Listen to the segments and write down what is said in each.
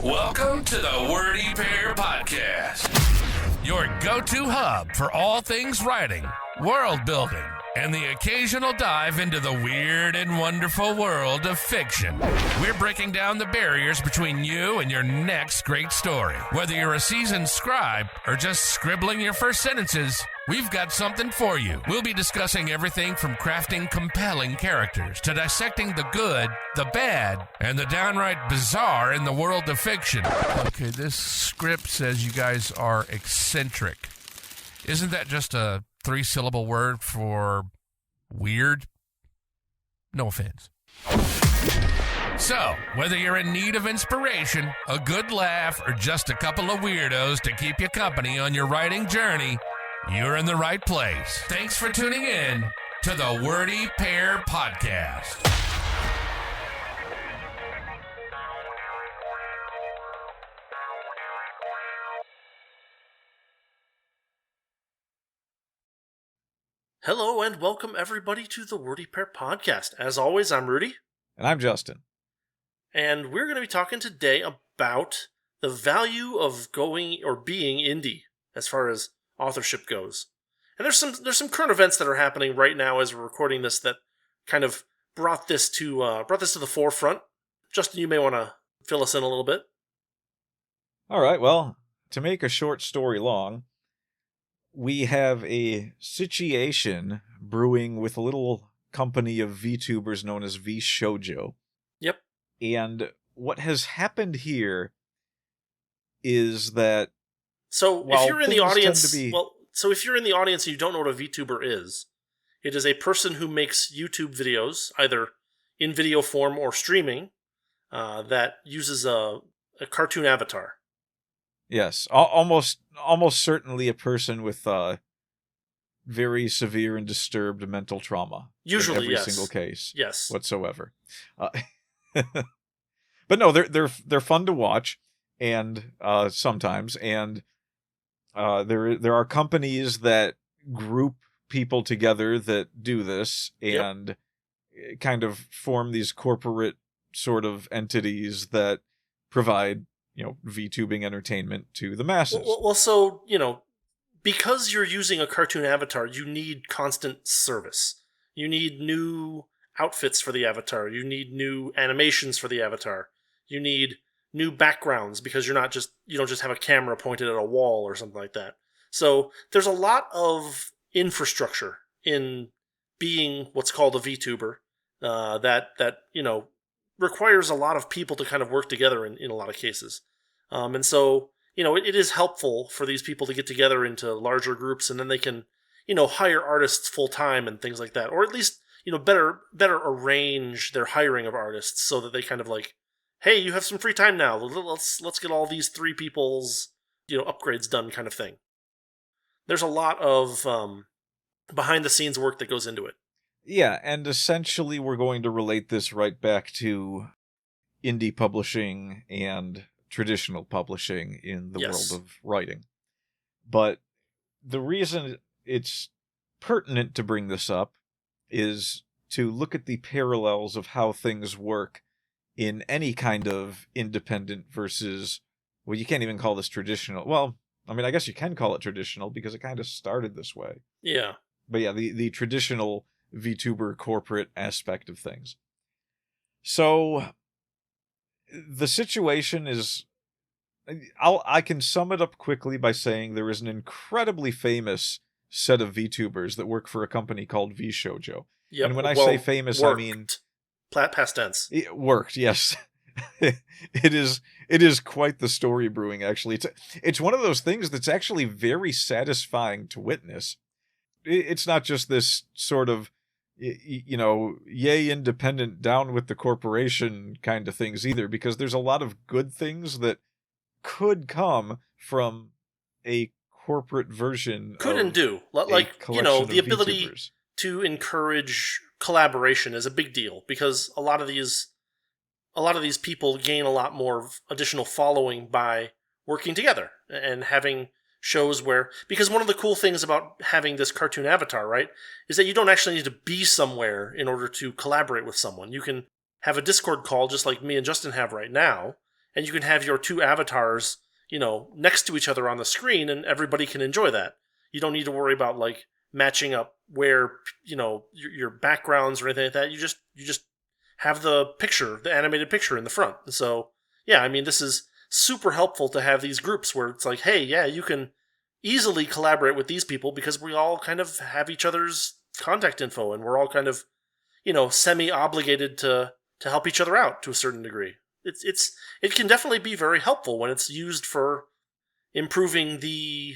Welcome to the Wordy Pair Podcast, your go-to hub for all things writing, world building, and the occasional dive into the weird and wonderful world of fiction. We're breaking down the barriers between you and your next great story. Whether you're a seasoned scribe or just scribbling your first sentences, we've got something for you. We'll be discussing everything from crafting compelling characters to dissecting the good, the bad, and the downright bizarre in the world of fiction. Okay, this script says you guys are eccentric. Isn't that just a 3-syllable word for weird? No offense. So, whether you're in need of inspiration, a good laugh, or just a couple of weirdos to keep you company on your writing journey, you're in the right place. Thanks for tuning in to the Wordy Pair Podcast. Hello and welcome everybody to the Wordy Pair Podcast. As always, I'm Rudy. And I'm Justin. And we're going to be talking today about the value of going or being indie as far as authorship goes. And there's some current events that are happening right now as we're recording this that kind of brought this to the forefront. Justin, you may want to fill us in a little bit. All right, well, to make a short story long, we have a situation brewing with a little company of VTubers known as VShojo. Yep. And what has happened here is that so if you're in the audience, so if you're in the audience and you don't know what a VTuber is, it is a person who makes YouTube videos, either in video form or streaming, that uses a cartoon avatar. Yes, almost certainly a person with very severe and disturbed mental trauma. Usually, in every yes. single case, yes, whatsoever. But no, they're fun to watch, and sometimes, and there are companies that group people together that do this and kind of form these corporate sort of entities that provide, VTubing entertainment to the masses. Well, so, because you're using a cartoon avatar, you need constant service. You need new outfits for the avatar. You need new animations for the avatar. You need new backgrounds because you don't just have a camera pointed at a wall or something like that. So there's a lot of infrastructure in being what's called a VTuber that requires a lot of people to kind of work together in a lot of cases. And so, it is helpful for these people to get together into larger groups, and then they can, hire artists full time and things like that. Or at least, better arrange their hiring of artists so that they kind of like, hey, you have some free time now. Let's get all these 3 people's, upgrades done kind of thing. There's a lot of behind the scenes work that goes into it. Yeah, and essentially we're going to relate this right back to indie publishing and traditional publishing in the world of writing. But the reason it's pertinent to bring this up is to look at the parallels of how things work in any kind of independent versus, well, you can't even call this traditional. Well, I mean, I guess you can call it traditional because it kind of started this way. Yeah. But yeah, the traditional VTuber corporate aspect of things. So the situation is, I can sum it up quickly by saying there is an incredibly famous set of VTubers that work for a company called VShojo. Yep. And when I say famous, worked. I mean past tense. It worked, yes. It is quite the story brewing, actually. It's one of those things that's actually very satisfying to witness. It's not just this sort of, yay independent, down with the corporation kind of things either, because there's a lot of good things that could come from a corporate version could of and do. Like, the ability VTubers. To encourage collaboration is a big deal because a lot of these people gain a lot more additional following by working together and having shows where, because one of the cool things about having this cartoon avatar, right, is that you don't actually need to be somewhere in order to collaborate with someone. You can have a Discord call just like me and Justin have right now, and you can have your two avatars, next to each other on the screen, and everybody can enjoy that. You don't need to worry about like matching up where your backgrounds or anything like that. You just have the animated picture in the front. So yeah, I mean, this is super helpful to have these groups where it's like, hey, yeah, you can easily collaborate with these people because we all kind of have each other's contact info, and we're all kind of semi-obligated to help each other out to a certain degree. It can definitely be very helpful when it's used for improving the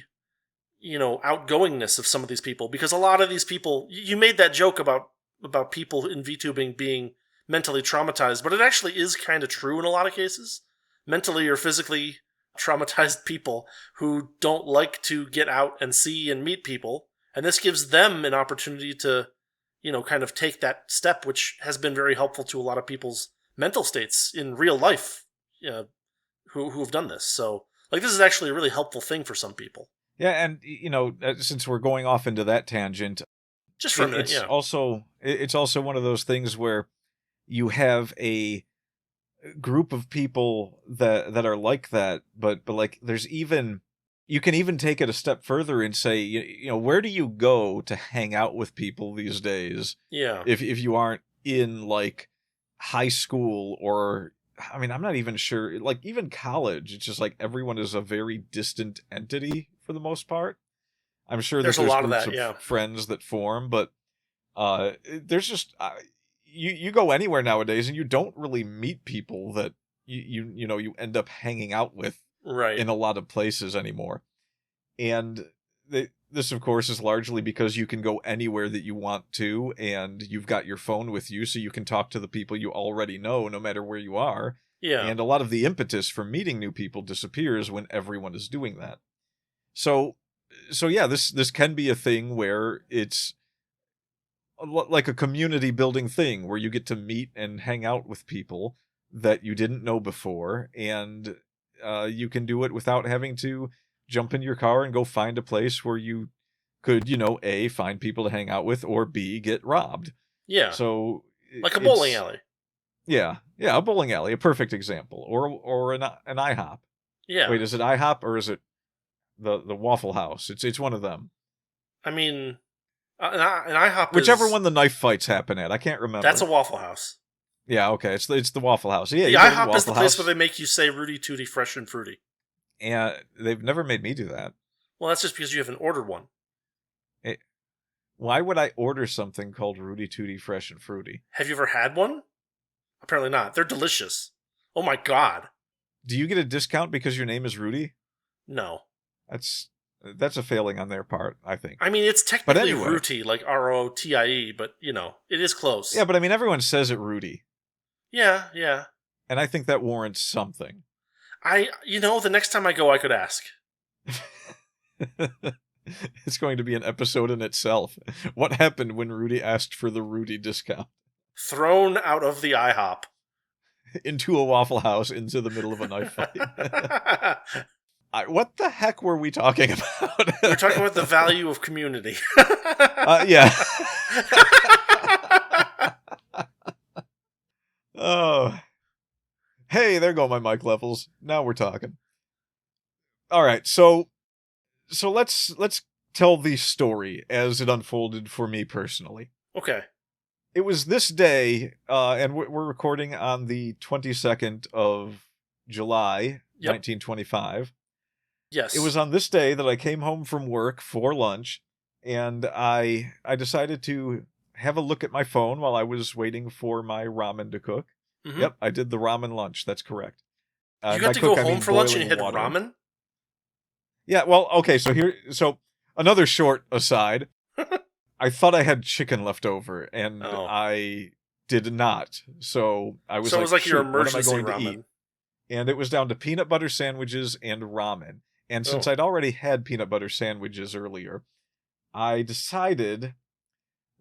outgoingness of some of these people, because a lot of these people, you made that joke about people in VTubing being mentally traumatized, but it actually is kind of true in a lot of cases. Mentally or physically traumatized people who don't like to get out and see and meet people, and this gives them an opportunity to kind of take that step, which has been very helpful to a lot of people's mental states in real life, who have done this. So like, this is actually a really helpful thing for some people. Yeah, and since we're going off into that tangent, just for a minute, it's also one of those things where you have a group of people that are like that, but like you can even take it a step further and say, where do you go to hang out with people these days? Yeah. If you aren't in like high school, or I mean, I'm not even sure, like even college, it's just like everyone is a very distant entity for the most part. I'm sure there's a lot of that, yeah, friends that form, but there's just you go anywhere nowadays and you don't really meet people that you end up hanging out with right in a lot of places anymore. And this of course is largely because you can go anywhere that you want to, and you've got your phone with you, so you can talk to the people you already know no matter where you are. Yeah. And a lot of the impetus for meeting new people disappears when everyone is doing that. So yeah, this can be a thing where it's like a community building thing where you get to meet and hang out with people that you didn't know before, and you can do it without having to jump in your car and go find a place where you could, A, find people to hang out with, or B, get robbed. Yeah. So like a bowling alley. Yeah, a bowling alley, a perfect example, or an IHOP. Yeah. Wait, is it IHOP or is it the Waffle House? It's one of them. I mean, an IHOP, whichever one the knife fights happen at. I can't remember. That's a Waffle House. Yeah, okay, it's the Waffle House. Yeah, the IHOP is the place where they make you say Rudy Tooty Fresh and Fruity. And they've never made me do that. Well, that's just because you haven't ordered one. Why would I order something called Rudy Tooty Fresh and Fruity? Have you ever had one? Apparently not. They're delicious. Oh my god. Do you get a discount because your name is Rudy? No. That's a failing on their part, I think. I mean, it's technically Ruty, like ROTIE, but, it is close. Yeah, but I mean, everyone says it Rudy. Yeah. And I think that warrants something. The next time I go, I could ask. It's going to be an episode in itself. What happened when Rudy asked for the Rudy discount? Thrown out of the IHOP. Into a Waffle House, into the middle of a knife fight. What the heck were we talking about? We're talking about the value of community. Yeah. Oh. Hey, there go my mic levels. Now we're talking. All right, so let's tell the story as it unfolded for me personally. Okay. It was this day, and we're recording on the 22nd of July, 1925. Yes. It was on this day that I came home from work for lunch, and I decided to have a look at my phone while I was waiting for my ramen to cook. Mm-hmm. Yep, I did the ramen lunch. That's correct. You got to go home for lunch and you had ramen? Yeah, well, okay, so another short aside. I thought I had chicken left over, and I did not. So I was it was like your emergency what am I going to eat? And it was down to peanut butter sandwiches and ramen. And since I'd already had peanut butter sandwiches earlier, I decided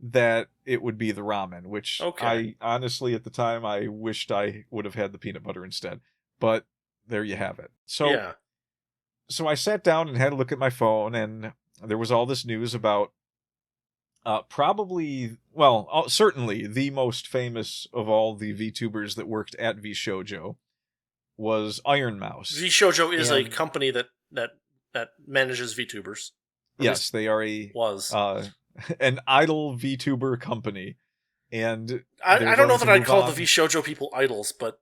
that it would be the ramen, which I honestly, at the time, I wished I would have had the peanut butter instead. But there you have it. So I sat down and had a look at my phone, and there was all this news about certainly the most famous of all the VTubers that worked at VShojo, was Iron Mouse. VShojo is a company that manages VTubers. Yes, they are an idol VTuber company. And I don't know that I'd call the VShojo people idols, but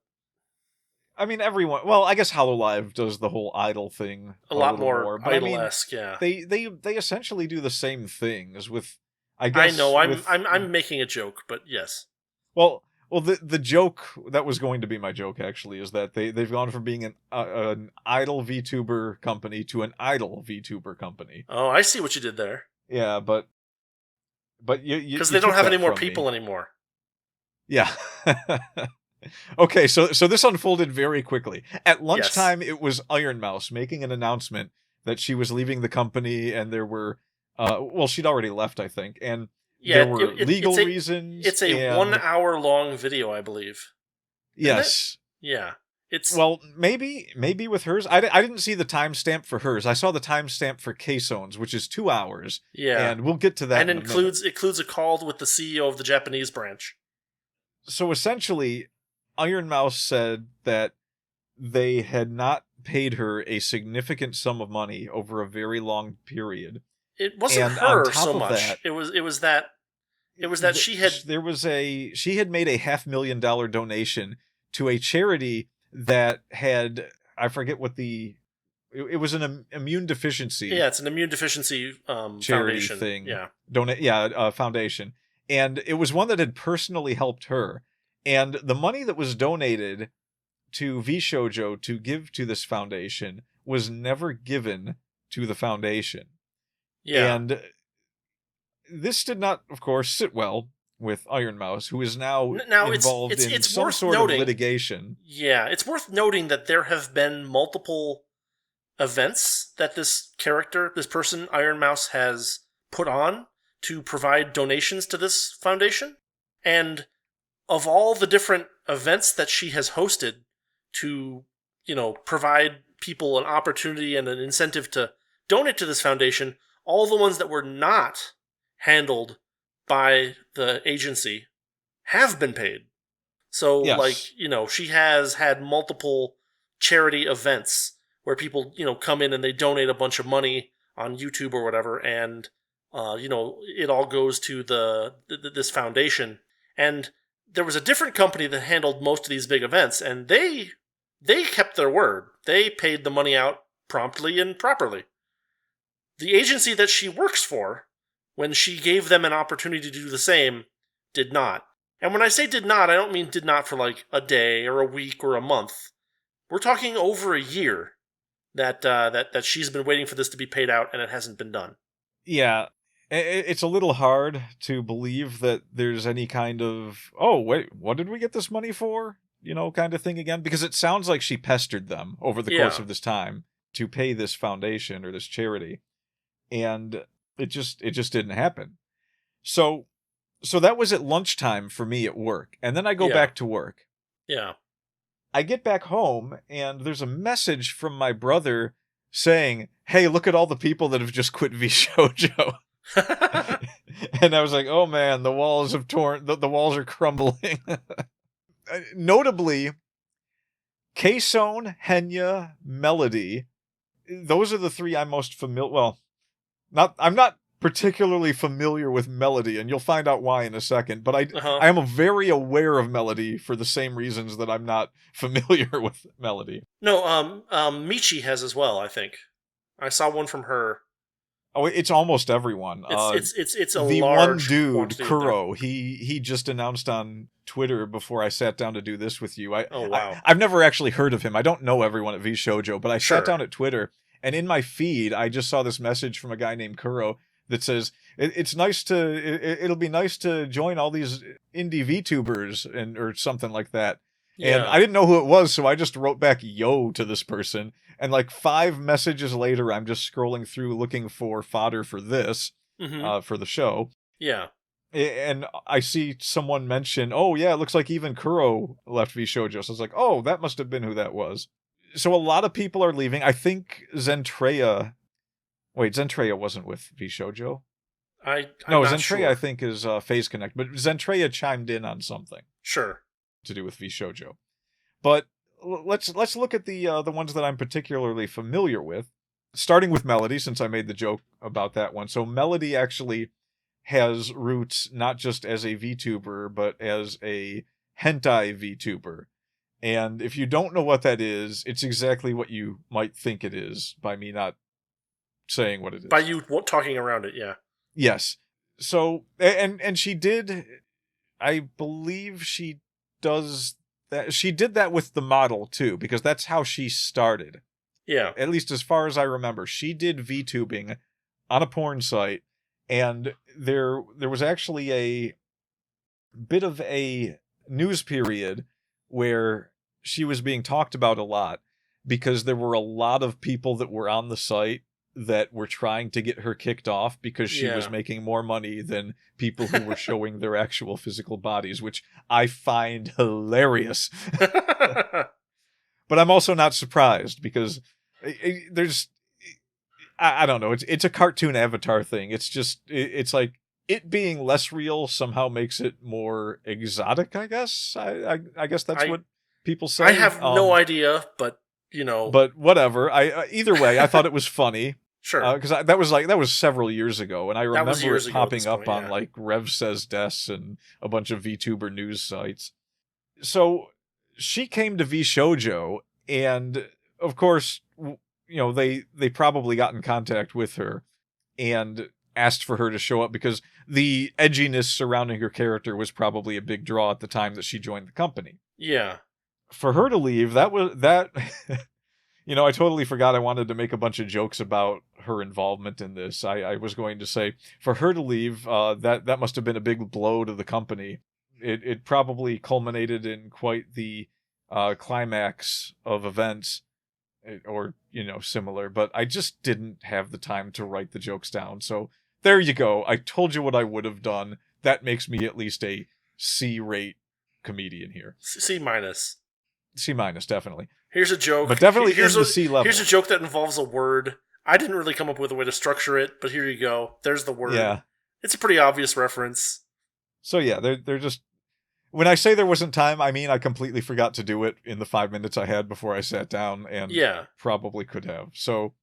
I mean, everyone. Well, I guess HoloLive does the whole idol thing a lot more but idol-esque. I mean, they essentially do the same things with. I guess I know. I'm making a joke, but yes. Well, the joke that was going to be my joke actually is that they've gone from being an idol VTuber company to an idol VTuber company. Oh, I see what you did there. Yeah, but you because they don't have any more people anymore. Yeah. Okay, so this unfolded very quickly. At lunchtime, It was Iron Mouse making an announcement that she was leaving the company, and there were, she'd already left, I think, and there were legal reasons. It's a 1 hour long video, I believe. Yes. Yeah. Maybe with hers. I didn't see the timestamp for hers. I saw the timestamp for Ksone's, which is 2 hours. Yeah. And we'll get to that. And includes a call with the CEO of the Japanese branch. So essentially, Iron Mouse said that they had not paid her a significant sum of money over a very long period. It wasn't her so much. It was that she had made a $500,000 donation to a charity that had, I forget what it was an immune deficiency. Yeah, it's an immune deficiency charity foundation thing. Yeah. Foundation. And it was one that had personally helped her. And the money that was donated to VShojo to give to this foundation was never given to the foundation. Yeah. And this did not, of course, sit well with Iron Mouse, who is now involved in some sort of litigation. Yeah, it's worth noting that there have been multiple events that this person, Iron Mouse, has put on to provide donations to this foundation. And of all the different events that she has hosted to, provide people an opportunity and an incentive to donate to this foundation, all the ones that were not handled by the agency have been paid. So, yes. She has had multiple charity events where people, come in and they donate a bunch of money on YouTube or whatever, and, it all goes to this foundation. And there was a different company that handled most of these big events, and they kept their word. They paid the money out promptly and properly. The agency that she works for, when she gave them an opportunity to do the same, did not. And when I say did not, I don't mean did not for like a day or a week or a month. We're talking over a year that she's been waiting for this to be paid out, and it hasn't been done. Yeah. It's a little hard to believe that there's any kind of, oh, wait, what did we get this money for? Kind of thing again. Because it sounds like she pestered them over the course of this time to pay this foundation or this charity. And it just didn't happen. So that was at lunchtime for me at work. And then I go back to work. Yeah. I get back home, and there's a message from my brother saying, hey, look at all the people that have just quit VShojo. And I was like, oh man, the walls have torn, the walls are crumbling. Notably, Ksone, Henya, Melody, those are the three I'm most familiar. Well, I'm not particularly familiar with Melody, and you'll find out why in a second. But I am very aware of Melody for the same reasons that I'm not familiar with Melody. No, Michi has as well. I think I saw one from her. Oh, it's almost everyone. It's a the large one dude, Kuro. He just announced on Twitter before I sat down to do this with you. I've never actually heard of him. I don't know everyone at VShojo, but I sat down at Twitter, and in my feed, I just saw this message from a guy named Kuro that says it'll be nice to join all these indie VTubers or something like that. Yeah. And I didn't know who it was, so I just wrote back yo to this person. And like 5 messages later, I'm just scrolling through looking for fodder for this, for the show. Yeah. And I see someone mention, oh yeah, it looks like even Kuro left VShojo. So I was like, oh, that must have been who that was. So a lot of people are leaving. I think Zentreya wasn't with VShojo. Zentreya sure. I think is Phase Connect, but Zentreya chimed in on something. Sure. To do with VShojo. But let's look at the ones that I'm particularly familiar with, starting with Melody, since I made the joke about that one. So Melody actually has roots not just as a VTuber, but as a hentai VTuber. And if you don't know what that is, it's exactly what you might think it is by me not saying what it is. By you talking around it, yeah. Yes. So, and she did, I believe she does that. She did that with the model too, because that's how she started. Yeah. At least as far as I remember, she did VTubing on a porn site, and there was actually a bit of a news period where she was being talked about a lot because there were a lot of people that were on the site that were trying to get her kicked off because she was making more money than people who were showing their actual physical bodies, which I find hilarious. But I'm also not surprised because there's, I don't know, it's a cartoon avatar thing. It's just, it's like, it being less real somehow makes it more exotic, I guess. I guess that's what people say. I have no idea, but, you know. But whatever. Either way, I thought it was funny. Sure. Because that was several years ago, and I remember it popping up on like Rev Says Des and a bunch of VTuber news sites. So she came to VShojo, and of course, you know, they probably got in contact with her and asked for her to show up because the edginess surrounding her character was probably a big draw at the time that she joined the company. Yeah. For her to leave, that you know, I totally forgot I wanted to make a bunch of jokes about her involvement in this. I was going to say, for her to leave, that must have been a big blow to the company. It probably culminated in quite the climax of events, or, you know, similar, but I just didn't have the time to write the jokes down. So there you go. I told you what I would have done. That makes me at least a C-rate comedian here. C minus. C minus, definitely. Here's a joke. But definitely in the C level. Here's a joke that involves a word. I didn't really come up with a way to structure it, but here you go. There's the word. Yeah. It's a pretty obvious reference. So yeah, they're just... When I say there wasn't time, I mean I completely forgot to do it in the 5 minutes I had before I sat down, and probably could have. So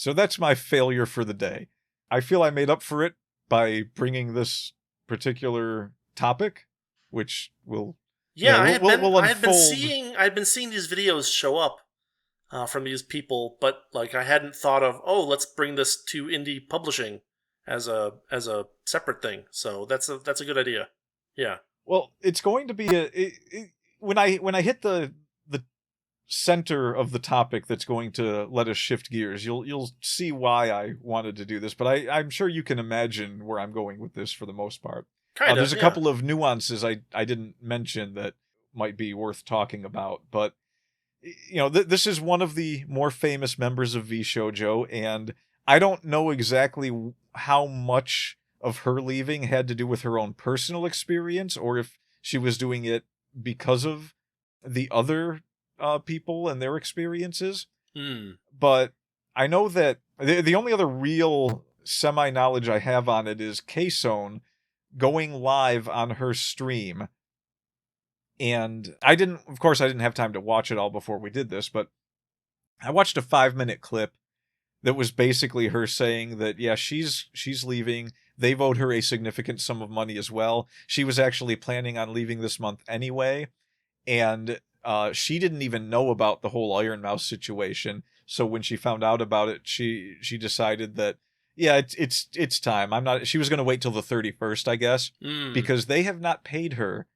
that's my failure for the day. I feel I made up for it by bringing this particular topic, which will... Yeah, I had been seeing these videos show up from these people, but like I hadn't thought of, let's bring this to indie publishing as a separate thing. So that's a good idea. Yeah. Well, it's going to be when I hit the center of the topic that's going to let us shift gears, you'll see why I wanted to do this, but I'm sure you can imagine where I'm going with this for the most part. There's a couple of nuances I didn't mention that might be worth talking about, but you know, this is one of the more famous members of VShojo, and I don't know exactly how much of her leaving had to do with her own personal experience, or if she was doing it because of the other people and their experiences. But I know that the only other real semi-knowledge I have on it is K-Sone going live on her stream. And I didn't have time to watch it all before we did this, but I watched a 5-minute clip that was basically her saying that, yeah, she's leaving. They've owed her a significant sum of money as well. She was actually planning on leaving this month anyway, and she didn't even know about the whole Iron Mouse situation. So when she found out about it, she decided that, yeah, it's time. She was going to wait till the 31st, I guess, because they have not paid her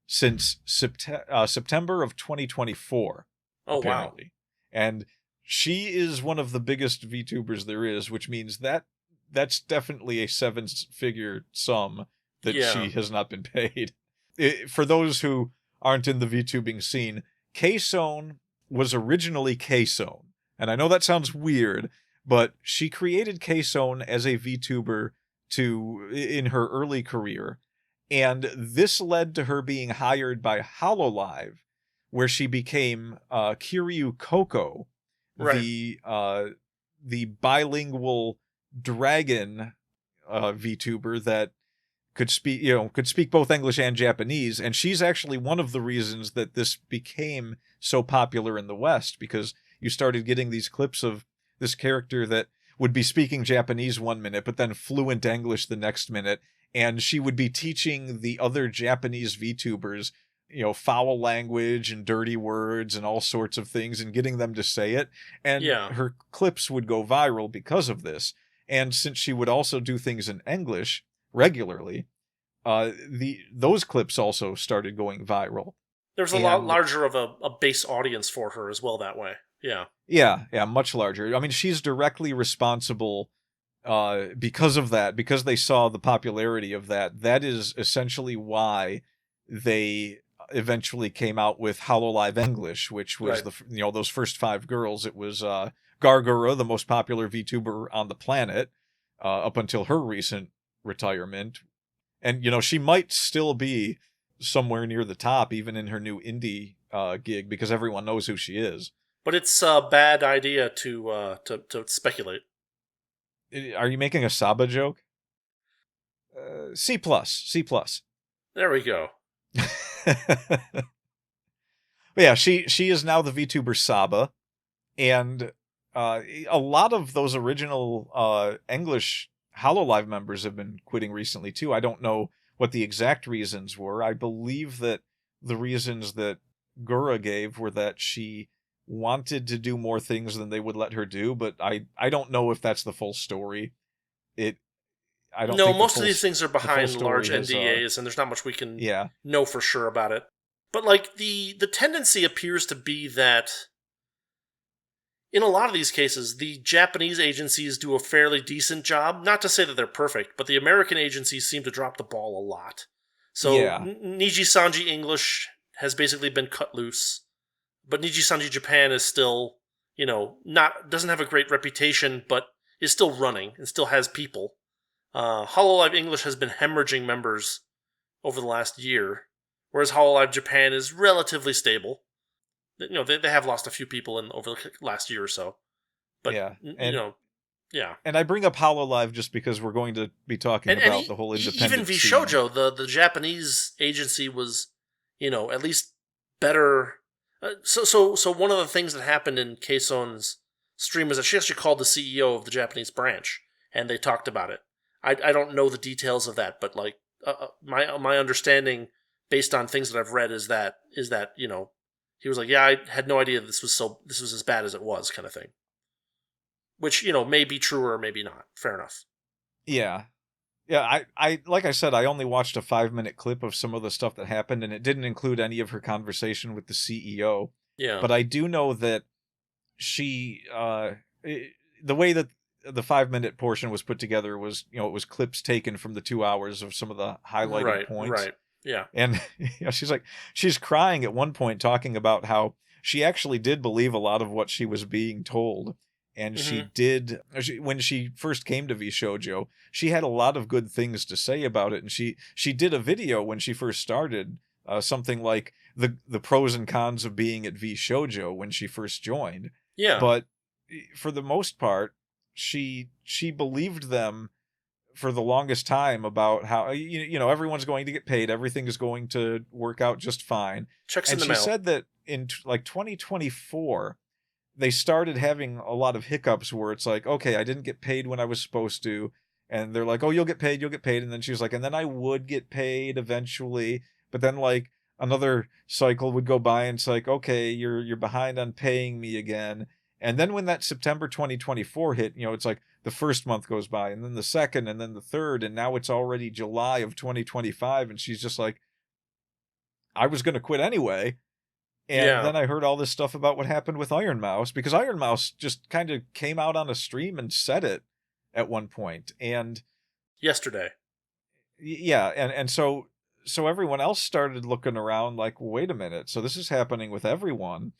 since September of 2024. Oh, apparently. Wow. And she is one of the biggest VTubers there is, which means that's definitely a 7-figure sum that she has not been paid. For those who aren't in the VTubing scene, K-Sone was originally K-Sone. And I know that sounds weird, but she created K-Sone as a VTuber in her early career. And this led to her being hired by HoloLive, where she became Kiryu Koko, the bilingual dragon VTuber that could speak both English and Japanese, and she's actually one of the reasons that this became so popular in the West, because you started getting these clips of this character that would be speaking Japanese one minute, but then fluent English the next minute, and she would be teaching the other Japanese VTubers, foul language and dirty words and all sorts of things, and getting them to say it, and her clips would go viral because of this. And since she would also do things in English regularly, those clips also started going viral. There's a lot larger of a base audience for her as well that way. Yeah, much larger. I mean, she's directly responsible because of that, because they saw the popularity of that. That is essentially why they eventually came out with HoloLive English, which was those first 5 girls. It was Gargura, the most popular VTuber on the planet, up until her recent retirement. And, she might still be somewhere near the top, even in her new indie gig, because everyone knows who she is. But it's a bad idea to speculate. Are you making a Saba joke? C+. There we go. Yeah, she is now the VTuber Saba, and a lot of those original English HoloLive members have been quitting recently too. I don't know what the exact reasons were. I believe that the reasons that Gura gave were that she wanted to do more things than they would let her do, but I don't know if that's the full story. Most of these things are behind large NDAs, and there's not much we can know for sure about it. But the tendency appears to be that in a lot of these cases, the Japanese agencies do a fairly decent job. Not to say that they're perfect, but the American agencies seem to drop the ball a lot. So Niji Sanji English has basically been cut loose. But Niji Sanji Japan is still, doesn't have a great reputation, but is still running and still has people. HoloLive English has been hemorrhaging members over the last year, whereas HoloLive Japan is relatively stable. They have lost a few people over the last year or so. But, And I bring up HoloLive just because we're going to be talking about the whole independent even VShojo, the Japanese agency was, at least better. So one of the things that happened in Kayson's stream was that she actually called the CEO of the Japanese branch, and they talked about it. I don't know the details of that, but my understanding, based on things that I've read, is that he was like, yeah, I had no idea this was as bad as it was, kind of thing. Which may be true or maybe not. Fair enough. Yeah. I like I said, I only watched a 5-minute clip of some of the stuff that happened, and it didn't include any of her conversation with the CEO. Yeah. But I do know that she, the way that the 5-minute portion was put together was, it was clips taken from the 2 hours of some of the highlighted points. Right. Yeah. And she's crying at one point, talking about how she actually did believe a lot of what she was being told. And when she first came to VShojo, she had a lot of good things to say about it. And she did a video when she first started, something like the pros and cons of being at VShojo when she first joined. Yeah. But for the most part, she believed them for the longest time about how, everyone's going to get paid. Everything is going to work out just fine. Checks in the mail. And she said that in 2024, they started having a lot of hiccups where it's like, okay, I didn't get paid when I was supposed to. And they're like, oh, you'll get paid. And then she was like, and then I would get paid eventually. But then another cycle would go by and it's like, okay, you're behind on paying me again. And then when that September 2024 hit, it's like the first month goes by and then the second and then the third. And now it's already July of 2025. And she's just like, I was going to quit anyway. And then I heard all this stuff about what happened with Iron Mouse, because Iron Mouse just kind of came out on a stream and said it at one point. And yesterday. Yeah. And so everyone else started looking around like, wait a minute. So this is happening with everyone.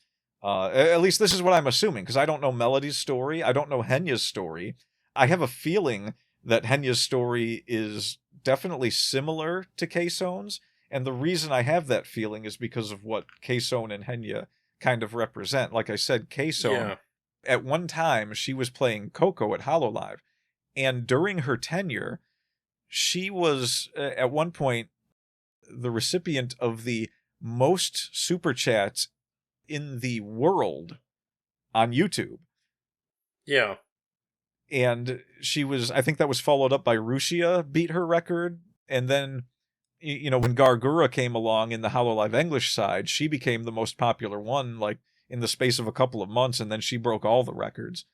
At least this is what I'm assuming, because I don't know Melody's story. I don't know Henya's story. I have a feeling that Henya's story is definitely similar to Kayson's. And the reason I have that feeling is because of what Kayson and Henya kind of represent. Like I said, Kayson, at one time, she was playing Coco at HoloLive. And during her tenure, she was at one point the recipient of the most super chats in the world on YouTube. Yeah. And she was, I think that was followed up by Rushia beat her record. And then, when Gargura came along in the HoloLive English side, she became the most popular one, like in the space of a couple of months. And then she broke all the records.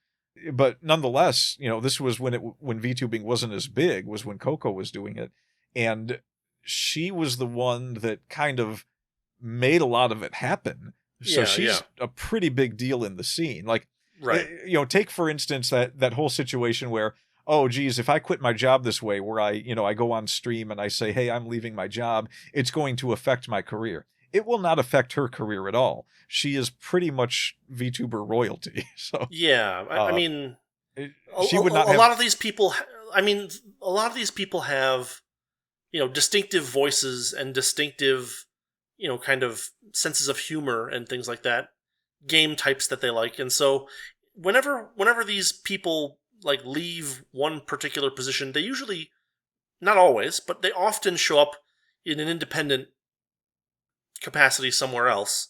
But nonetheless, this was when VTubing wasn't as big, was when Coco was doing it. And she was the one that kind of made a lot of it happen. So she's a pretty big deal in the scene. Like, right. Take for instance that whole situation where, oh geez, if I quit my job this way, where I go on stream and I say, hey, I'm leaving my job, it's going to affect my career. It will not affect her career at all. She is pretty much VTuber royalty. So yeah, I mean, she would not. A lot of these people. I mean, a lot of these people have, distinctive voices and distinctive, kind of senses of humor and things like that. Game types that they like, and so whenever these people like leave one particular position, they usually, not always, but they often show up in an independent capacity somewhere else.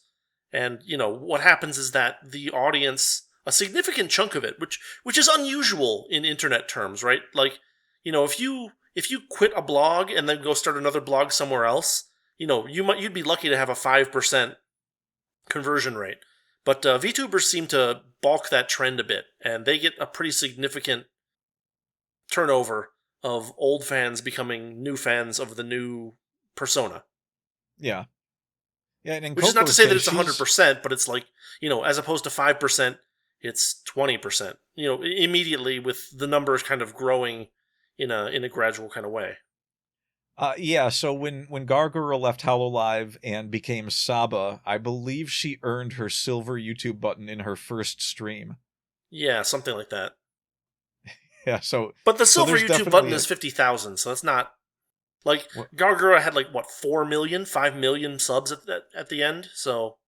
And what happens is that the audience, a significant chunk of it, which is unusual in internet terms, right? Like, if you quit a blog and then go start another blog somewhere else, you'd be lucky to have a 5% conversion rate. But VTubers seem to balk that trend a bit, and they get a pretty significant turnover of old fans becoming new fans of the new persona. Yeah. Yeah, and which is not to say that it's 100%, but it's like, as opposed to 5%, it's 20%. Immediately with the numbers kind of growing in a gradual kind of way. Yeah, so when Gargura left HoloLive and became Saba, I believe she earned her silver YouTube button in her first stream. Yeah, something like that. Yeah, so... But the silver YouTube button is 50,000, so that's not... Like, Gargura had, 4 million, 5 million subs at the end, so...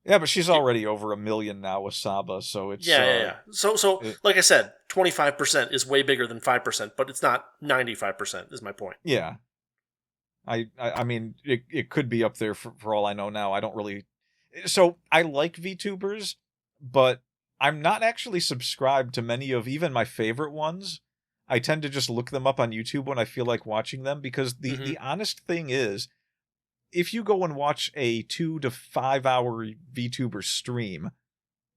Yeah, but she's already over 1 million now with Saba, so it's... Yeah. So like I said, 25% is way bigger than 5%, but it's not 95%, is my point. Yeah. I mean, it could be up there for all I know now. I don't really... So, I like VTubers, but I'm not actually subscribed to many of even my favorite ones. I tend to just look them up on YouTube when I feel like watching them, because the honest thing is, if you go and watch a 2 to 5 hour VTuber stream,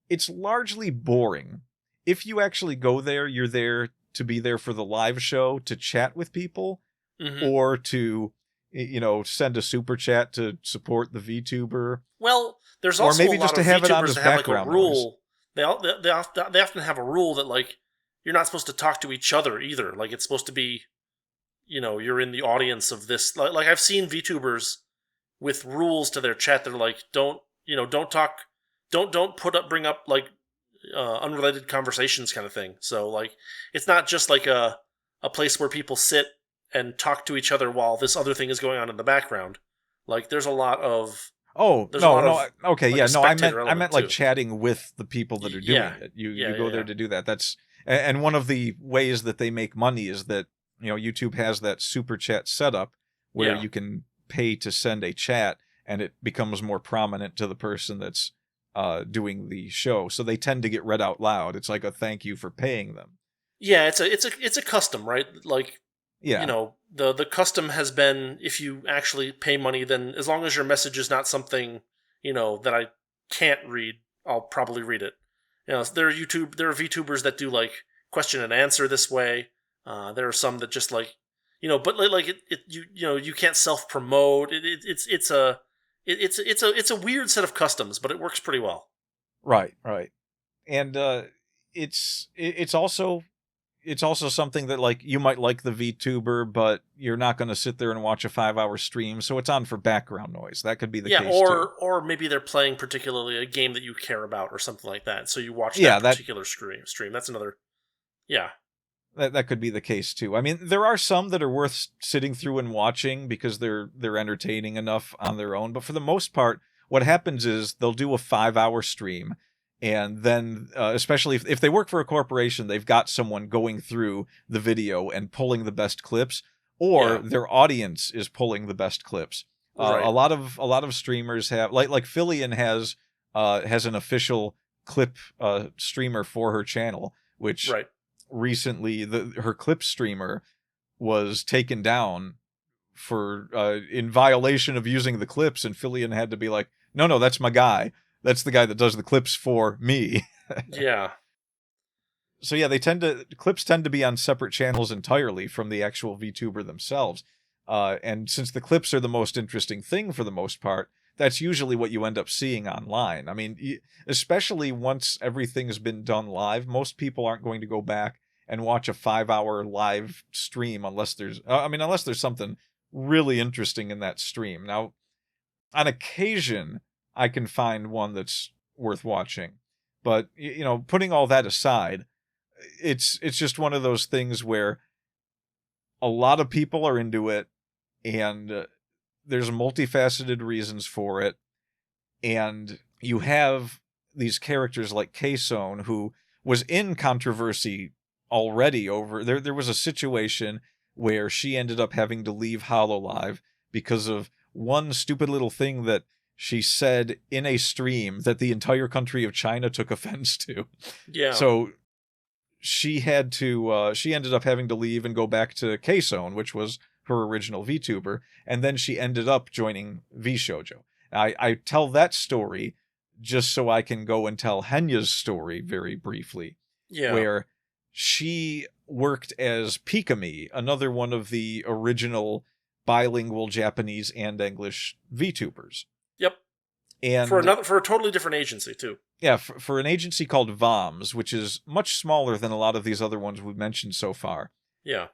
it's largely boring. If you actually go there, you're there to be there for the live show, to chat with people, or to... send a super chat to support the VTuber. Well, there's also maybe a lot just to of have it on VTubers as that have background a rule. They often have a rule that you're not supposed to talk to each other either. Like, it's supposed to be, you're in the audience of this. Like I've seen VTubers with rules to their chat that are like, don't talk, don't bring up unrelated conversations kind of thing. So it's not just like a place where people sit and talk to each other while this other thing is going on in the background. There's a lot of... Okay, yeah, no, I meant too. Chatting with the people that are doing it. You go there to do that. That's... And one of the ways that they make money is that, YouTube has that super chat setup where you can pay to send a chat, and it becomes more prominent to the person that's doing the show. So they tend to get read out loud. It's like a thank you for paying them. Yeah, it's a custom, right? Yeah. The custom has been, if you actually pay money, then as long as your message is not something, that I can't read, I'll probably read it. There are VTubers that do question and answer this way. There are some that just but you can't self-promote. It's a weird set of customs, but it works pretty well. Right. And it's also something that you might like the VTuber, but you're not going to sit there and watch a 5-hour stream, so it's on for background noise. That could be the case too. Or maybe they're playing particularly a game that you care about or something like that, so you watch that particular stream. That's another... Yeah. That could be the case too. I mean, there are some that are worth sitting through and watching because they're entertaining enough on their own, but for the most part, what happens is they'll do a 5-hour stream, and then, especially if they work for a corporation, they've got someone going through the video and pulling the best clips, or their audience is pulling the best clips. Right. A lot of streamers have like Fillion has an official clip streamer for her channel, which recently her clip streamer was taken down for in violation of using the clips, and Fillion had to be like, no, that's my guy. That's the guy that does the clips for me. Yeah. So yeah, clips tend to be on separate channels entirely from the actual VTuber themselves. And since the clips are the most interesting thing for the most part, that's usually what you end up seeing online. I mean, especially once everything's been done live, most people aren't going to go back and watch a 5-hour live stream unless there's something really interesting in that stream. Now, on occasion, I can find one that's worth watching. But, putting all that aside, it's just one of those things where a lot of people are into it, and there's multifaceted reasons for it. And you have these characters like K-Zone, who was in controversy already over... There was a situation where she ended up having to leave HoloLive because of one stupid little thing that she said in a stream that the entire country of China took offense to. Yeah. So she ended up having to leave and go back to K-Zone, which was her original VTuber, and then she ended up joining VShojo. I tell that story just so I can go and tell Henya's story very briefly. Yeah. Where she worked as Pikami, another one of the original bilingual Japanese and English VTubers. Yep. And for a totally different agency too. Yeah, for an agency called VOMS, which is much smaller than a lot of these other ones we've mentioned so far. Yeah.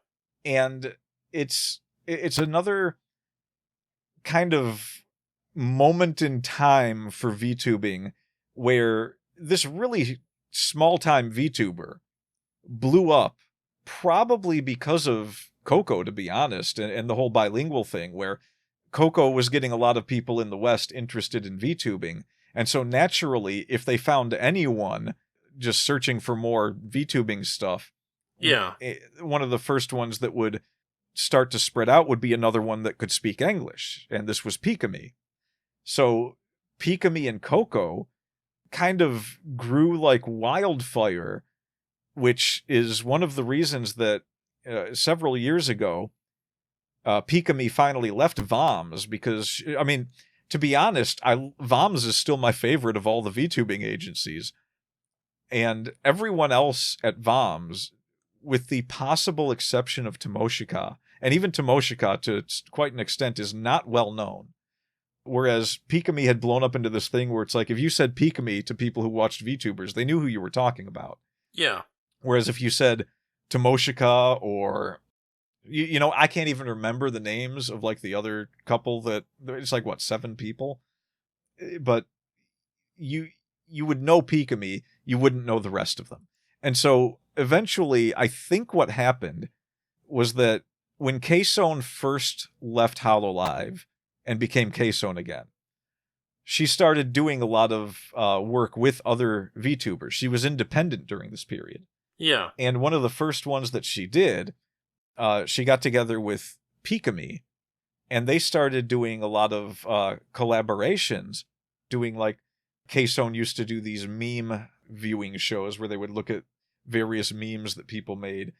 And it's another kind of moment in time for VTubing where this really small-time VTuber blew up, probably because of Coco, to be honest, and the whole bilingual thing, where Coco was getting a lot of people in the West interested in VTubing. And so naturally, if they found anyone just searching for more VTubing stuff, one of the first ones that would start to spread out would be another one that could speak English. And this was Pikami. So Pikami and Coco kind of grew like wildfire, which is one of the reasons that several years ago, Pikami finally left VOMS because, I mean, to be honest, VOMS is still my favorite of all the VTubing agencies. And everyone else at VOMS, with the possible exception of Tomoshika, and even Tomoshika to quite an extent is not well known. Whereas Pikami had blown up into this thing where it's like, if you said Pikami to people who watched VTubers, they knew who you were talking about. Yeah. Whereas if you said Tomoshika or... I can't even remember the names of like the other couple that it's like 7 people, but you would know Pikami, you wouldn't know the rest of them. And so eventually I think what happened was that when K-Zone first left HoloLive and became K-Zone again, she started doing a lot of work with other VTubers. She was independent during this period. Yeah. And one of the first ones that she did, she got together with Pikami, and they started doing a lot of collaborations, doing like K-Zone used to do these meme viewing shows where they would look at various memes that people made,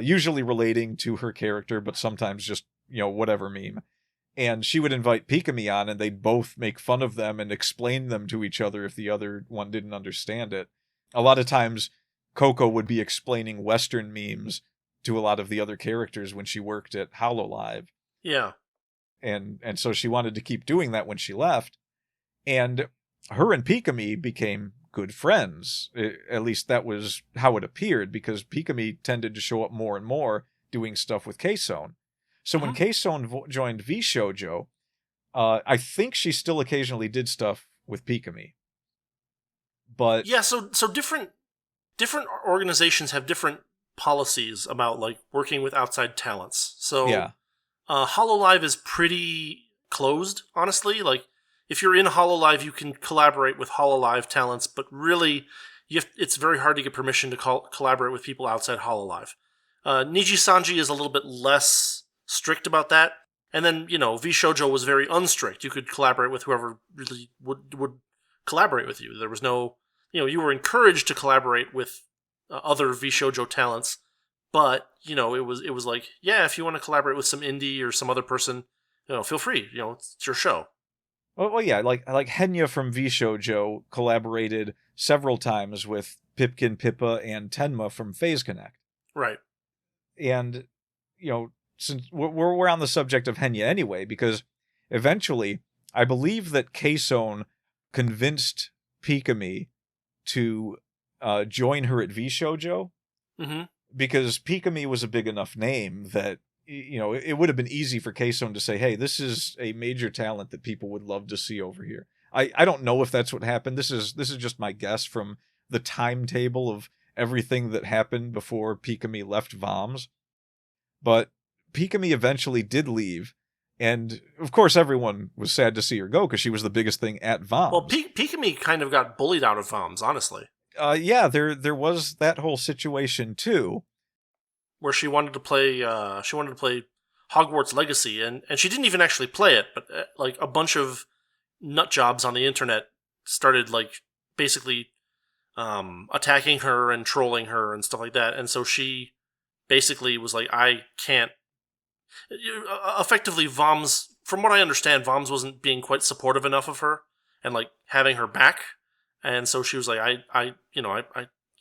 usually relating to her character, but sometimes just, whatever meme. And she would invite Pikami on, and they'd both make fun of them and explain them to each other if the other one didn't understand it. A lot of times, Coco would be explaining Western memes to a lot of the other characters when she worked at HoloLive. Yeah. And so she wanted to keep doing that when she left. And her and Pikami became good friends. At least that was how it appeared, because Pikami tended to show up more and more doing stuff with K-Zone. So when K-Zone joined VShojo, I think she still occasionally did stuff with Pikami. But yeah, so different organizations have different policies about like working with outside talents. So yeah. HoloLive is pretty closed, honestly. Like if you're in HoloLive, you can collaborate with HoloLive talents, but really it's very hard to get permission to collaborate with people outside HoloLive. Niji Sanji is a little bit less strict about that. And then, VShojo was very unstrict. You could collaborate with whoever really would collaborate with you. There was no, you were encouraged to collaborate with other VShojo talents, but, it was like, yeah, if you want to collaborate with some indie or some other person, feel free. It's your show. Well, yeah, like Henya from VShojo collaborated several times with Pipkin, Pippa, and Tenma from Phase Connect. Right. And, since we're on the subject of Henya anyway, because eventually, I believe that K-Zone convinced Pikami to join her at VShojo, because Pikami was a big enough name that, it would have been easy for K-Zone to say, hey, this is a major talent that people would love to see over here. I don't know if that's what happened. This is just my guess from the timetable of everything that happened before Pikami left VOMS. But Pikami eventually did leave, and of course everyone was sad to see her go because she was the biggest thing at VOMS. Well, Pikami kind of got bullied out of VOMS, honestly. Yeah, there was that whole situation too, where she wanted to play Hogwarts Legacy, and she didn't even actually play it, but like a bunch of nut jobs on the internet started like basically attacking her and trolling her and stuff like that, and so she basically was like, I can't. Effectively, VOMS, from what I understand, VOMS wasn't being quite supportive enough of her and like having her back, and so she was like, I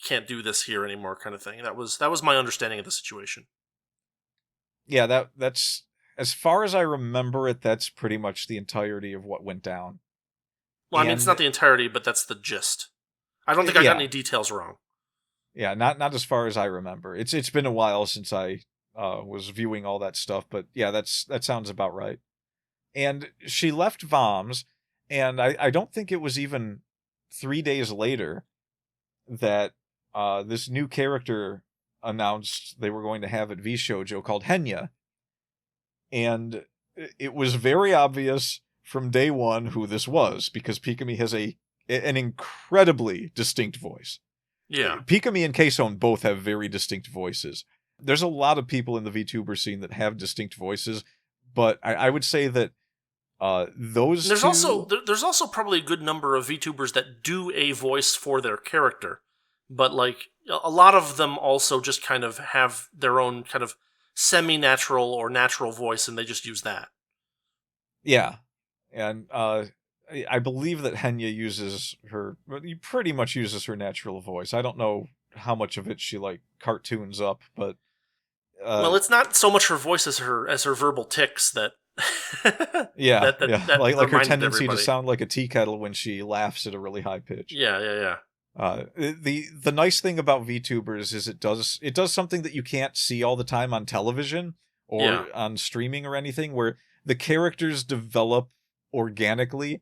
can't do this here anymore, kind of thing. That was my understanding of the situation. Yeah, that's as far as I remember it. That's pretty much the entirety of what went down. Well, I mean, it's not the entirety, but that's the gist. I don't think I got any details wrong. Yeah, not as far as I remember. It's been a while since I was viewing all that stuff, but yeah, that sounds about right. And she left VOMS, and I don't think it was even 3 days later that this new character announced they were going to have at VShojo called Henya. And it was very obvious from day one who this was, because Pikami has an incredibly distinct voice. Yeah. Pikami and K-Zone both have very distinct voices. There's a lot of people in the VTuber scene that have distinct voices, but I would say that there's also probably a good number of VTubers that do a voice for their character, but like a lot of them also just kind of have their own kind of semi-natural or natural voice, and they just use that. Yeah, and I believe that Henya pretty much uses her natural voice. I don't know how much of it she like cartoons up, but well, it's not so much her voice as her verbal tics that. Yeah, that like her tendency to sound like a tea kettle when she laughs at a really high pitch. Yeah. The nice thing about VTubers is it does something that you can't see all the time on television or on streaming or anything, where the characters develop organically,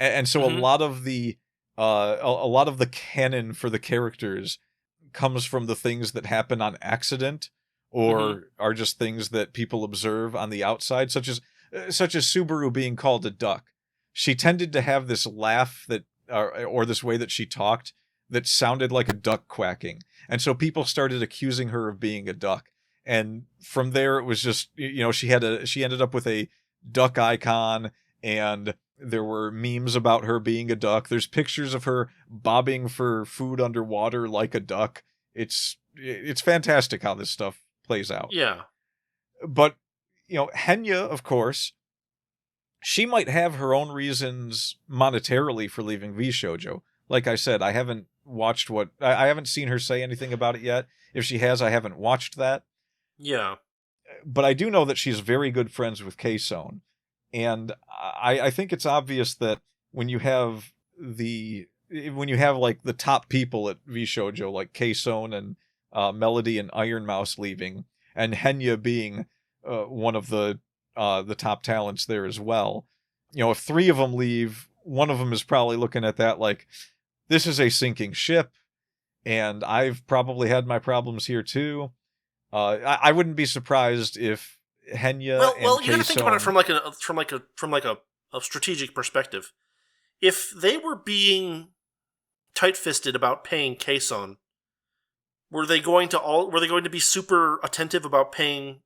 and so a lot of the canon for the characters comes from the things that happen on accident or are just things that people observe on the outside, such as Subaru being called a duck. She tended to have this laugh that or this way that she talked that sounded like a duck quacking, and so people started accusing her of being a duck. And from there, it was just, she ended up with a duck icon, and there were memes about her being a duck. There's pictures of her bobbing for food underwater like a duck. It's fantastic how this stuff plays out. Yeah. But, Henya, of course, she might have her own reasons monetarily for leaving VShojo. Like I said, I haven't seen her say anything about it yet. If she has, I haven't watched that. Yeah. But I do know that she's very good friends with K-Zone. And I think it's obvious that when you have like the top people at VShojo, like K-Zone and Melody and Iron Mouse leaving, and Henya being one of the top talents there as well, if 3 of them leave, one of them is probably looking at that like, this is a sinking ship, and I've probably had my problems here too. I wouldn't be surprised if Henya. Well, you got to think about it from a strategic perspective. If they were being tight-fisted about paying K-Zone, were they going to be super attentive about paying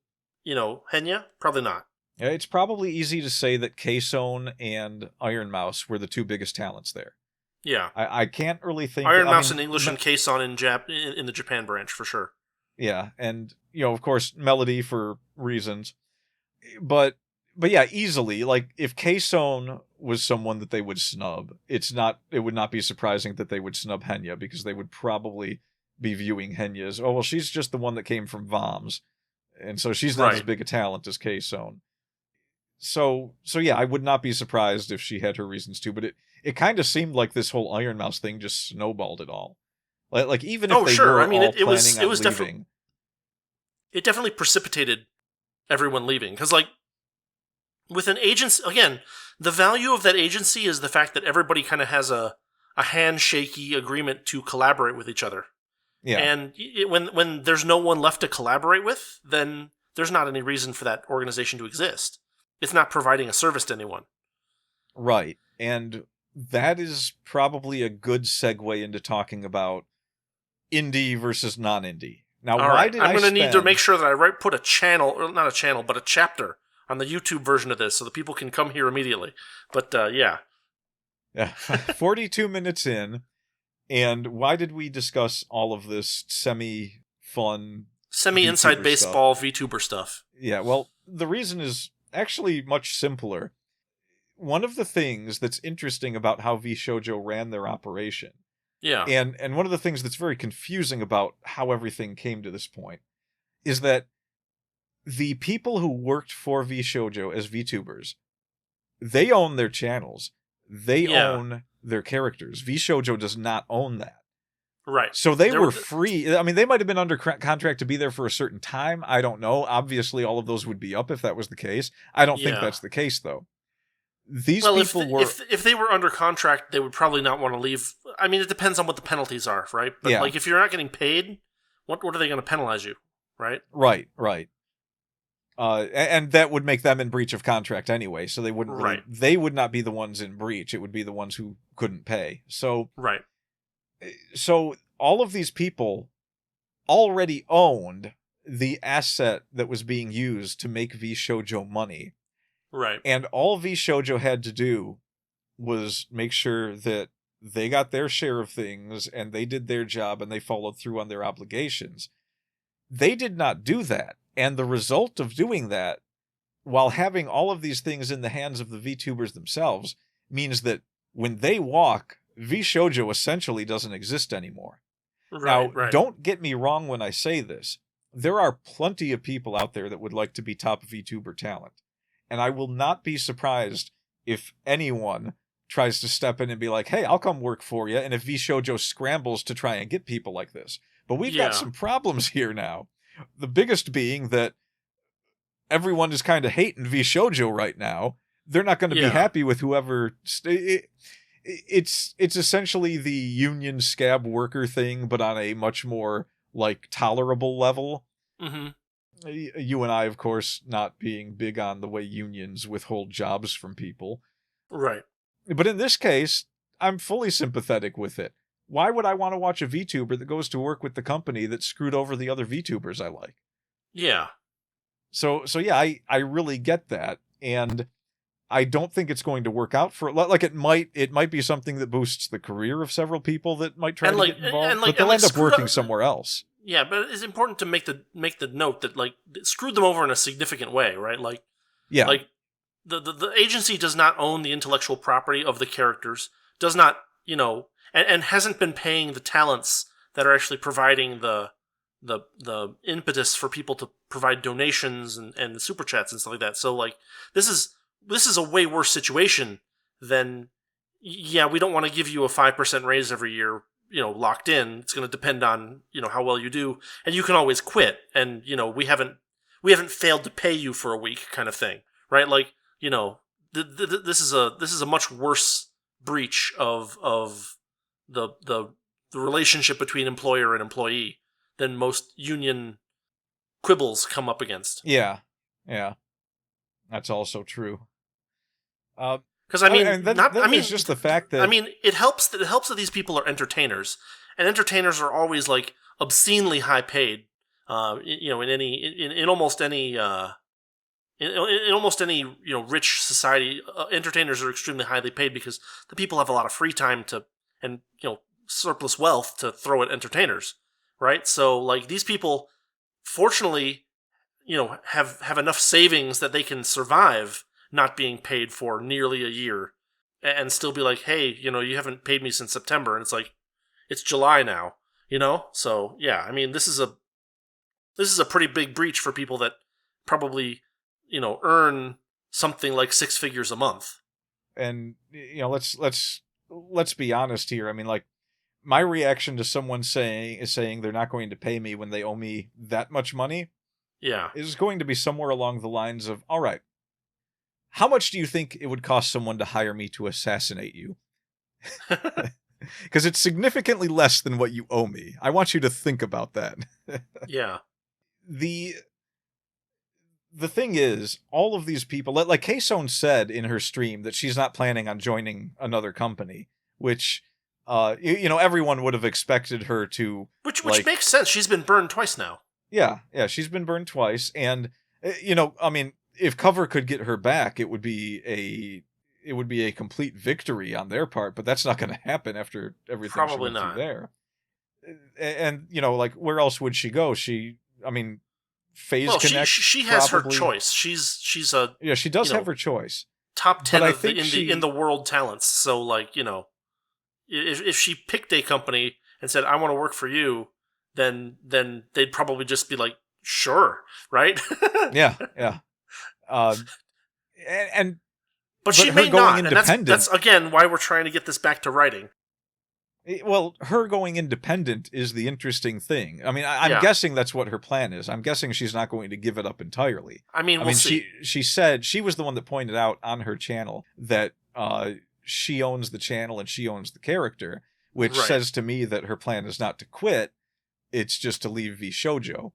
Henya? Probably not. Yeah, it's probably easy to say that K-Zone and Iron Mouse were the two biggest talents there. Yeah. I can't really think... Iron Mouse in English and K-Zone in the Japan branch, for sure. Yeah, and, of course, Melody for reasons. But yeah, easily, like, if K-Zone was someone that they would snub, it would not be surprising that they would snub Henya, because they would probably be viewing Henya as, oh, well, she's just the one that came from VOMs, and so she's not as big a talent as K-Zone. So yeah, I would not be surprised if she had her reasons too, but it kind of seemed like this whole Iron Mouse thing just snowballed it all. Like even if they were all planning on leaving... It definitely precipitated everyone leaving, because, like, with an agency, again, the value of that agency is the fact that everybody kind of has a handshaky agreement to collaborate with each other. Yeah. And when there's no one left to collaborate with, then there's not any reason for that organization to exist. It's not providing a service to anyone. Right. And that is probably a good segue into talking about indie versus non-indie. Now, I'm going to need to make sure that I put a channel, or not a channel, but a chapter on the YouTube version of this so that people can come here immediately. But, yeah. Yeah. 42 minutes in. And why did we discuss all of this semi-fun... Semi-inside baseball VTuber stuff? Yeah, well, the reason is actually much simpler. One of the things that's interesting about how VShojo ran their operation... Yeah. And one of the things that's very confusing about how everything came to this point is that the people who worked for VShojo as VTubers, they own their channels. They own their characters. VShojo does not own that. Right. So they were free. I mean, they might have been under contract to be there for a certain time. I don't know. Obviously, all of those would be up if that was the case. I don't think that's the case, though. These people were... If they were under contract, they would probably not want to leave. I mean, it depends on what the penalties are, right? But like, if you're not getting paid, what are they going to penalize you, right? Right. And that would make them in breach of contract anyway, so they wouldn't really, they would not be the ones in breach. It would be the ones who couldn't pay. So So all of these people already owned the asset that was being used to make VShojo money. Right. And all VShojo had to do was make sure that they got their share of things and they did their job and they followed through on their obligations. They did not do that. And the result of doing that, while having all of these things in the hands of the VTubers themselves, means that when they walk, VShojo essentially doesn't exist anymore. Now, don't get me wrong when I say this. There are plenty of people out there that would like to be top VTuber talent. And I will not be surprised if anyone tries to step in and be like, hey, I'll come work for you. And if VShojo scrambles to try and get people like this. But we've got some problems here now. The biggest being that everyone is kind of hating VShojo right now. They're not going to be happy with whoever... It's essentially the union scab worker thing, but on a much more, like, tolerable level. Mm-hmm. You and I, of course, not being big on the way unions withhold jobs from people. Right. But in this case, I'm fully sympathetic with it. Why would I want to watch a VTuber that goes to work with the company that screwed over the other VTubers I like? Yeah. So yeah, I really get that. And I don't think it's going to work out for... Like, it might be something that boosts the career of several people that might try to get involved, but they'll end up working somewhere else. Yeah, but it's important to make the note that, like, it screwed them over in a significant way, right? Like, like the agency does not own the intellectual property of the characters, does not, and hasn't been paying the talents that are actually providing the impetus for people to provide donations and super chats and stuff like that. So, like, this is a way worse situation than, we don't want to give you a 5% raise every year, locked in. It's going to depend on, how well you do, and you can always quit. And, we haven't failed to pay you for a week kind of thing, right? Like, this is a much worse breach of the relationship between employer and employee than most union quibbles come up against. Yeah. That's also true. Because it's just the fact that it helps that these people are entertainers, and entertainers are always, like, obscenely high paid. In almost any in almost any rich society, entertainers are extremely highly paid because the people have a lot of free time and surplus wealth to throw at entertainers, right? So like these people, fortunately, have enough savings that they can survive not being paid for nearly a year, and still be like, hey, you haven't paid me since September, and it's like it's July now, So yeah, I mean, this is a pretty big breach for people that probably earn something like 6 figures a month. And let's be honest here. I mean, like, my reaction to someone saying they're not going to pay me when they owe me that much money, yeah, is going to be somewhere along the lines of, all right, how much do you think it would cost someone to hire me to assassinate you? Because it's significantly less than what you owe me. I want you to think about that. Yeah. The thing is, all of these people, like Kaysone said in her stream, that she's not planning on joining another company, which, everyone would have expected her to. Which makes sense. She's been burned twice now. Yeah, she's been burned twice, and I mean, if Cover could get her back, it would be a complete victory on their part. But that's not going to happen after everything Probably she went not. through there. And like, where else would she go? Phase Connect. She has her choice. She's she does have her choice. Top 10 in the world talents. So like, if she picked a company and said, I want to work for you, then they'd probably just be like, sure, right? yeah. But she may not, and that's again why we're trying to get this back to writing. Well, her going independent is the interesting thing. I mean, I'm guessing that's what her plan is. I'm guessing she's not going to give it up entirely. I mean, we'll see. She said, she was the one that pointed out on her channel that she owns the channel and she owns the character, which says to me that her plan is not to quit. It's just to leave VShojo.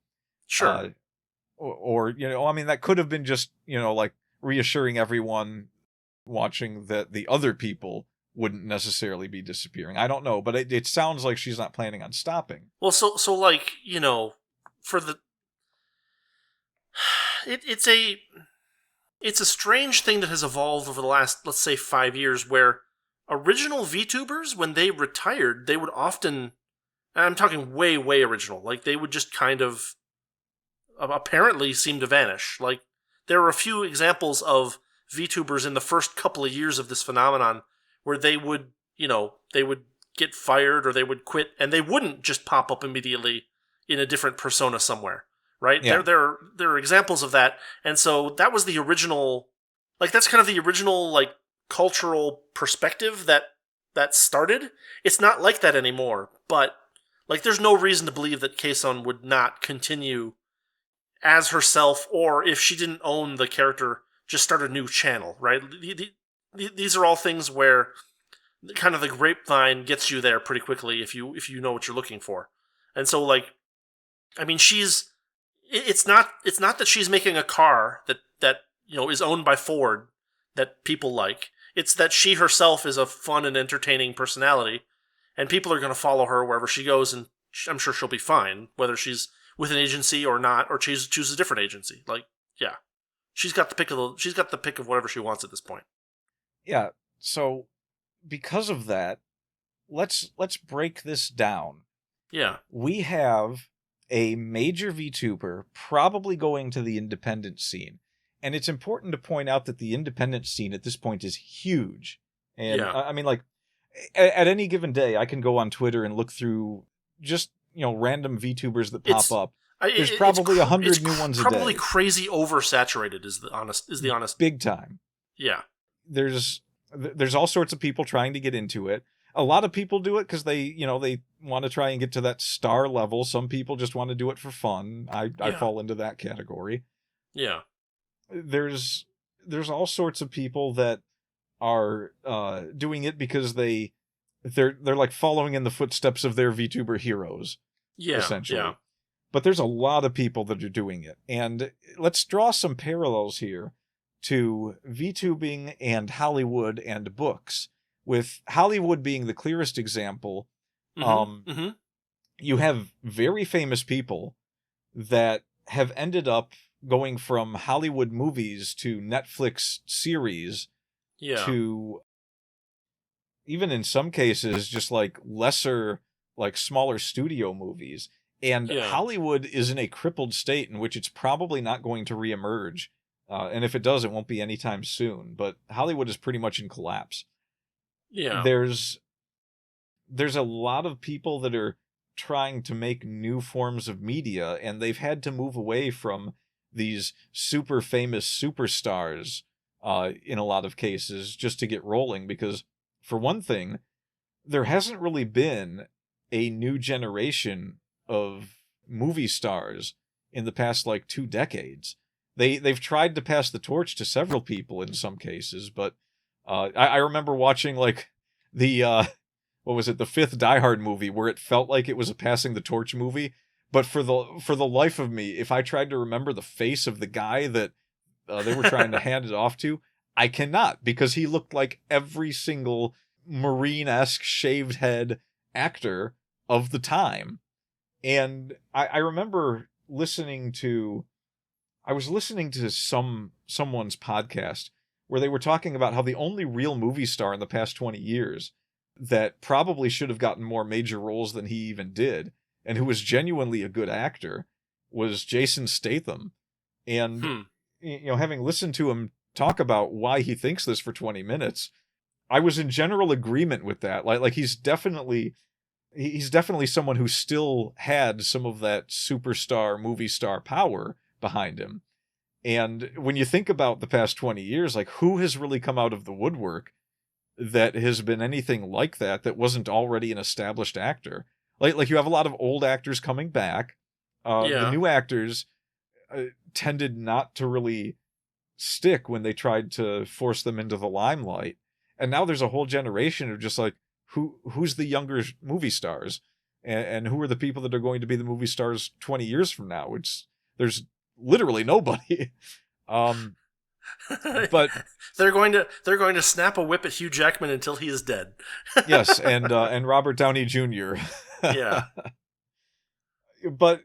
Sure. Or I mean, that could have been just, like reassuring everyone watching that the other people wouldn't necessarily be disappearing. I don't know, but it sounds like she's not planning on stopping. Well, so like, for the... It's a strange thing that has evolved over the last, let's say, 5 years, where original VTubers, when they retired, they would often... And I'm talking way, way original. Like, they would just kind of apparently seem to vanish. Like, there are a few examples of VTubers in the first couple of years of this phenomenon where they would get fired or they would quit, and they wouldn't just pop up immediately in a different persona somewhere, right? Yeah. There are examples of that, and so that was the original, like, that's kind of the original, like, cultural perspective that started. It's not like that anymore, but, like, there's no reason to believe that Kaysone would not continue as herself, or if she didn't own the character, just start a new channel, right? These are all things where kind of the grapevine gets you there pretty quickly if you know what you're looking for. And so, like, I mean, it's not that she's making a car that is owned by Ford that people like. It's that she herself is a fun and entertaining personality, and people are going to follow her wherever she goes, and I'm sure she'll be fine, whether she's with an agency or not, or choose a different agency. Like, yeah. She's got the pick of whatever she wants at this point. Yeah. So because of that, let's break this down. Yeah. We have a major VTuber probably going to the independent scene. And it's important to point out that the independent scene at this point is huge. And I mean, like, at any given day, I can go on Twitter and look through just, random VTubers that pop up. There's probably 100 new ones a day. Probably crazy oversaturated is the honest. Big time. Yeah. There's all sorts of people trying to get into it. A lot of people do it because they want to try and get to that star level. Some people just want to do it for fun. I fall into that category. Yeah. There's all sorts of people that are doing it because they're like following in the footsteps of their VTuber heroes. Yeah. Essentially. Yeah. But there's a lot of people that are doing it. And let's draw some parallels here to VTubing and Hollywood and books, with Hollywood being the clearest example. You have very famous people that have ended up going from Hollywood movies to Netflix series to, even in some cases, just like lesser, like smaller studio movies. And Hollywood is in a crippled state in which it's probably not going to reemerge. And if it does, it won't be anytime soon. But Hollywood is pretty much in collapse. Yeah. There's a lot of people that are trying to make new forms of media, and they've had to move away from these super famous superstars in a lot of cases just to get rolling, because for one thing, there hasn't really been a new generation of movie stars in the past like 2 decades. They've tried to pass the torch to several people in some cases, but I remember watching like the what was it, the 5th Die Hard movie, where it felt like it was a passing the torch movie, but for the life of me, if I tried to remember the face of the guy that they were trying to hand it off to, I cannot, because he looked like every single Marine-esque shaved head actor of the time. And I remember I was listening to someone's podcast where they were talking about how the only real movie star in the past 20 years that probably should have gotten more major roles than he even did, and who was genuinely a good actor, was Jason Statham. And, having listened to him talk about why he thinks this for 20 minutes, I was in general agreement with that. Like he's definitely someone who still had some of that superstar movie star power behind him. And when you think about the past 20 years, like, who has really come out of the woodwork that has been anything like that wasn't already an established actor? Like you have a lot of old actors coming back. The new actors tended not to really stick when they tried to force them into the limelight. And now there's a whole generation of just like, who's the younger movie stars, and who are the people that are going to be the movie stars 20 years from now? There's literally nobody. But they're going to snap a whip at Hugh Jackman until he is dead. Yes, and Robert Downey Jr. Yeah. But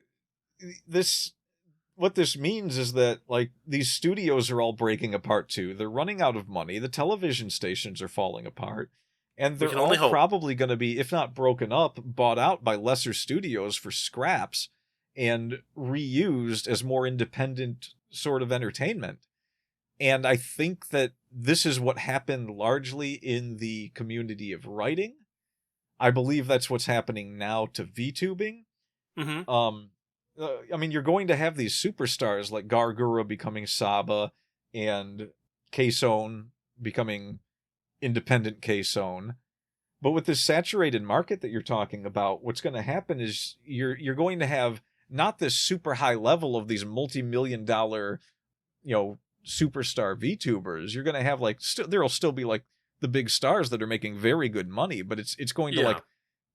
what this means is that, like, these studios are all breaking apart too. They're running out of money. The television stations are falling apart. And they're all probably going to be, if not broken up, bought out by lesser studios for scraps and reused as more independent sort of entertainment. And I think that this is what happened largely in the community of writing. I believe that's what's happening now to VTubing. Mm-hmm. I mean, you're going to have these superstars like Gargura becoming Saba and K-Zone becoming independent K-Zone. But with this saturated market that you're talking about, what's going to happen is you're going to have not this super high level of these multi-million-dollar, superstar VTubers. You're going to have like there'll still be like the big stars that are making very good money, but it's going to like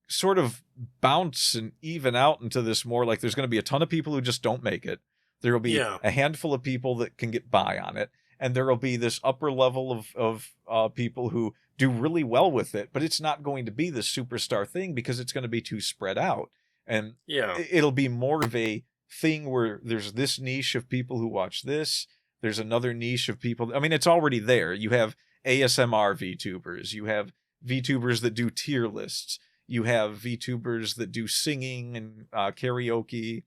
sort of bounce and even out into this more like there's going to be a ton of people who just don't make it. There will be a handful of people that can get by on it, and there will be this upper level of people who do really well with it, but it's not going to be the superstar thing because it's going to be too spread out. And it'll be more of a thing where there's this niche of people who watch this. There's another niche of people. I mean, it's already there. You have ASMR VTubers. You have VTubers that do tier lists. You have VTubers that do singing and karaoke.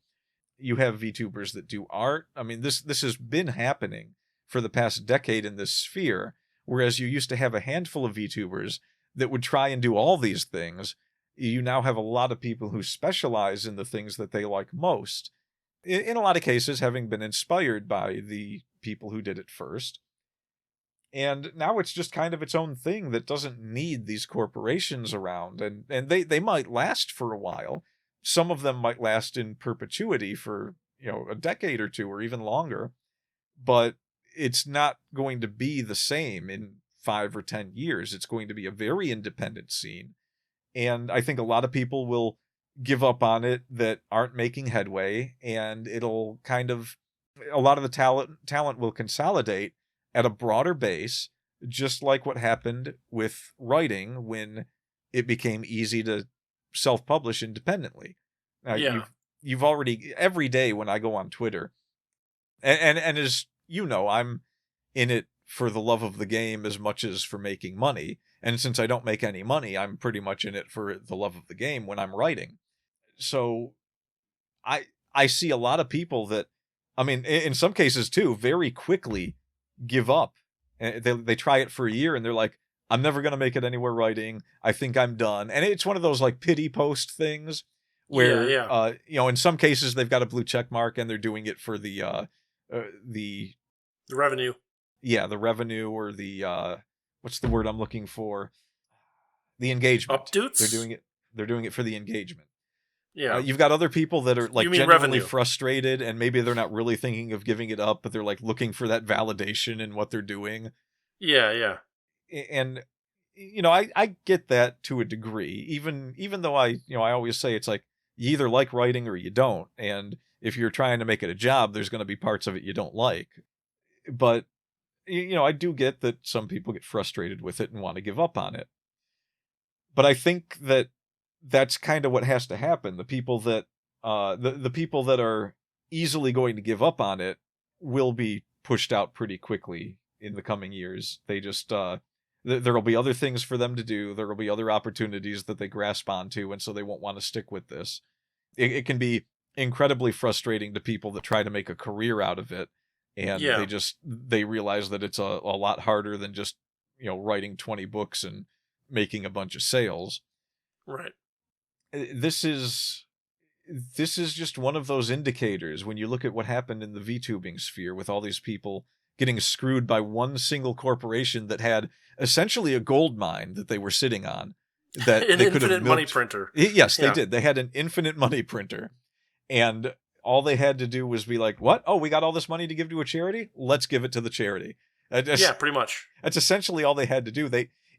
You have VTubers that do art. I mean, this has been happening for the past decade in this sphere, whereas you used to have a handful of VTubers that would try and do all these things. You now have a lot of people who specialize in the things that they like most. In a lot of cases, having been inspired by the people who did it first. And now it's just kind of its own thing that doesn't need these corporations around. And they might last for a while. Some of them might last in perpetuity for, a decade or two or even longer. But it's not going to be the same in 5 or 10 years. It's going to be a very independent scene. And I think a lot of people will give up on it that aren't making headway, and it'll kind of, a lot of the talent will consolidate at a broader base, just like what happened with writing when it became easy to self-publish independently. you've already, every day when I go on Twitter, and as you know, I'm in it for the love of the game as much as for making money. And since I don't make any money, I'm pretty much in it for the love of the game when I'm writing. So I see a lot of people that, I mean, in some cases too, very quickly give up. They try it for a year and they're like, I'm never going to make it anywhere writing. I think I'm done. And it's one of those like pity post things where, you know, in some cases they've got a blue check mark and they're doing it for the revenue. Yeah, the revenue, or the what's the word I'm looking for? The engagement. Updates? They're doing it for the engagement. Yeah. You've got other people that are like genuinely revenue. frustrated, and maybe they're not really thinking of giving it up, but they're like looking for that validation in what they're doing. Yeah. And you know, I get that to a degree, even though I always say it's like you either like writing or you don't, and if you're trying to make it a job, there's going to be parts of it you don't like. But you know, I do get that some people get frustrated with it and want to give up on it. But I think that that's kind of what has to happen. The people that the people that are easily going to give up on it will be pushed out pretty quickly in the coming years. They just there'll be other things for them to do. There will be other opportunities that they grasp onto, and so they won't want to stick with this. It can be incredibly frustrating to people that try to make a career out of it, and they realize that it's a lot harder than just, you know, writing 20 books and making a bunch of sales. Right. This is just one of those indicators when you look at what happened in the VTubing sphere with all these people getting screwed by one single corporation that had essentially a gold mine that they were sitting on. That an they could infinite have money printer. Yes, they did. They had an infinite money printer. And all they had to do was be like, what? Oh, we got all this money to give to a charity? Let's give it to the charity. Yeah, pretty much. That's essentially all they had to do.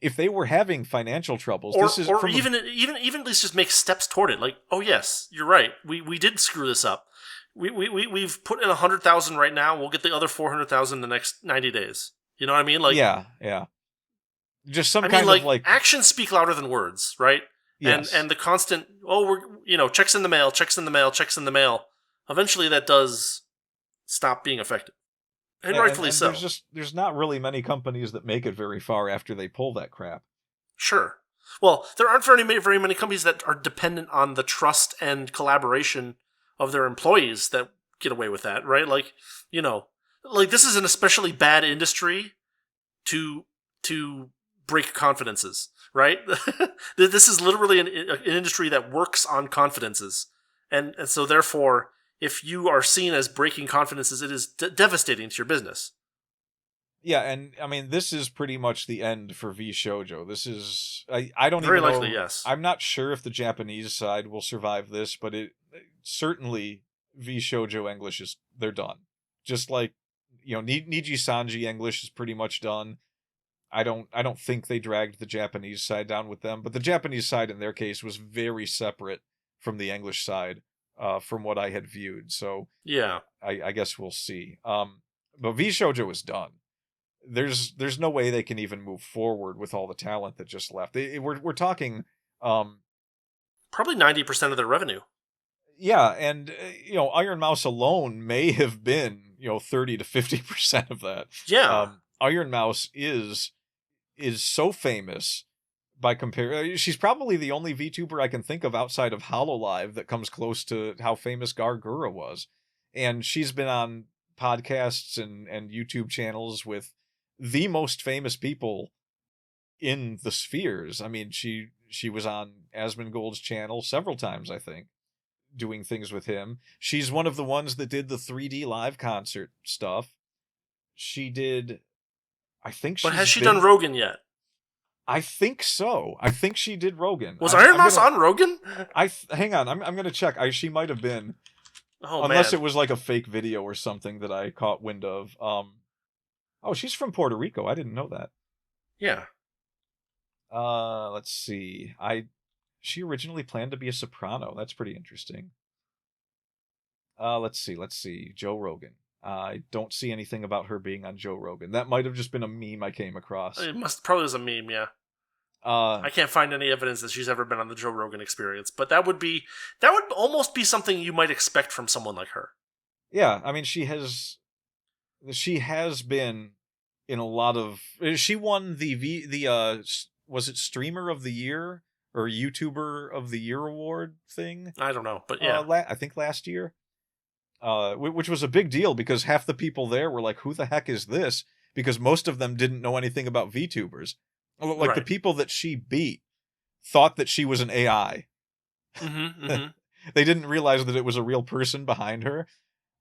If they were having financial troubles, or even at least just make steps toward it. Like, oh yes, you're right. We did screw this up. We've put in 100,000 right now. We'll get the other 400,000 in the next 90 days. You know what I mean? Like, yeah. Just some kind of like actions speak louder than words, right? Yes. And the constant, we're checks in the mail. Eventually, that does stop being effective, and rightfully so. There's not really many companies that make it very far after they pull that crap. Sure. Well, there aren't very many companies that are dependent on the trust and collaboration of their employees that get away with that, right? Like, you know, like this is an especially bad industry to break confidences, right? This is literally an industry that works on confidences, and so therefore, if you are seen as breaking confidences, it is devastating to your business. Yeah, and I mean, this is pretty much the end for VShojo. This is I don't very even likely know, yes. I'm not sure if the Japanese side will survive this, but it certainly VShojo English they're done. Just like, you know, Niji Sanji English is pretty much done. I don't think they dragged the Japanese side down with them, but the Japanese side in their case was very separate from the English side, from what I had viewed. So yeah, I guess we'll see. But VShojo is done. There's no way they can even move forward with all the talent that just left. We're talking probably 90% of their revenue. Yeah, and you know, Iron Mouse alone may have been, you know, 30 to 50% of that. Yeah. Iron Mouse is so famous by compare. She's probably the only VTuber I can think of outside of HoloLive that comes close to how famous Gargura was. And she's been on podcasts and YouTube channels with the most famous people in the spheres. I mean, she was on Asmongold's channel several times, I think, doing things with him. She's one of the ones that did the 3D live concert stuff. She did, I think But has she done Rogan yet? I think so. I think she did Rogan. Was Iron Mouse on Rogan? Hang on, I'm going to check. She might have been. Oh, unless man. It was like a fake video or something that I caught wind of. Oh, she's from Puerto Rico. I didn't know that. Yeah. Let's see. She originally planned to be a soprano. That's pretty interesting. Let's see. Joe Rogan. I don't see anything about her being on Joe Rogan. That might have just been a meme I came across. It probably was a meme, yeah. I can't find any evidence that she's ever been on the Joe Rogan Experience, but that would almost be something you might expect from someone like her. Yeah, I mean, she has been in a lot of. She won was it Streamer of the Year or YouTuber of the Year award thing? I don't know, but yeah, I think last year. Which was a big deal because half the people there were like, "Who the heck is this?" Because most of them didn't know anything about VTubers. Like right. the people that she beat thought that she was an AI. Mm-hmm, mm-hmm. They didn't realize that it was a real person behind her.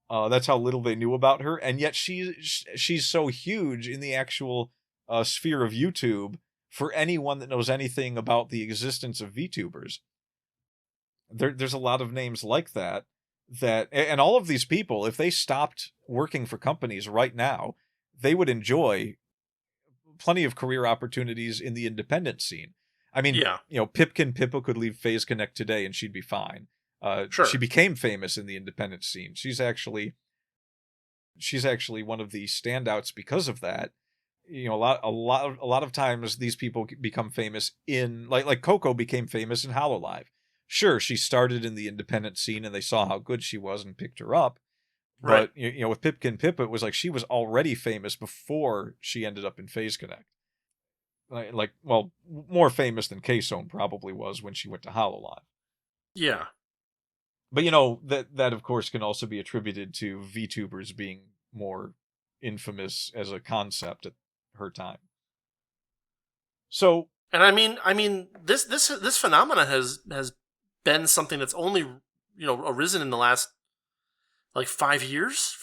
That's how little they knew about her, and yet she's so huge in the actual sphere of YouTube for anyone that knows anything about the existence of VTubers. There's a lot of names like that, and all of these people, if they stopped working for companies right now, they would enjoy plenty of career opportunities in the independent scene. I mean, Yeah. Pipkin Pippa could leave FaZe Connect today and she'd be fine. Sure. She became famous in the independent scene. She's actually one of the standouts because of that. A lot of times these people become famous in like Coco became famous in Hololive. Sure, she started in the independent scene and they saw how good she was and picked her up. Right. But with Pipkin Pippa, it was like she was already famous before she ended up in FaZe Connect. Well, more famous than K-Zone probably was when she went to Hololive. Yeah. But that of course can also be attributed to VTubers being more infamous as a concept at her time. So, and I mean, this phenomena has been something that's only arisen in the last like 5 years.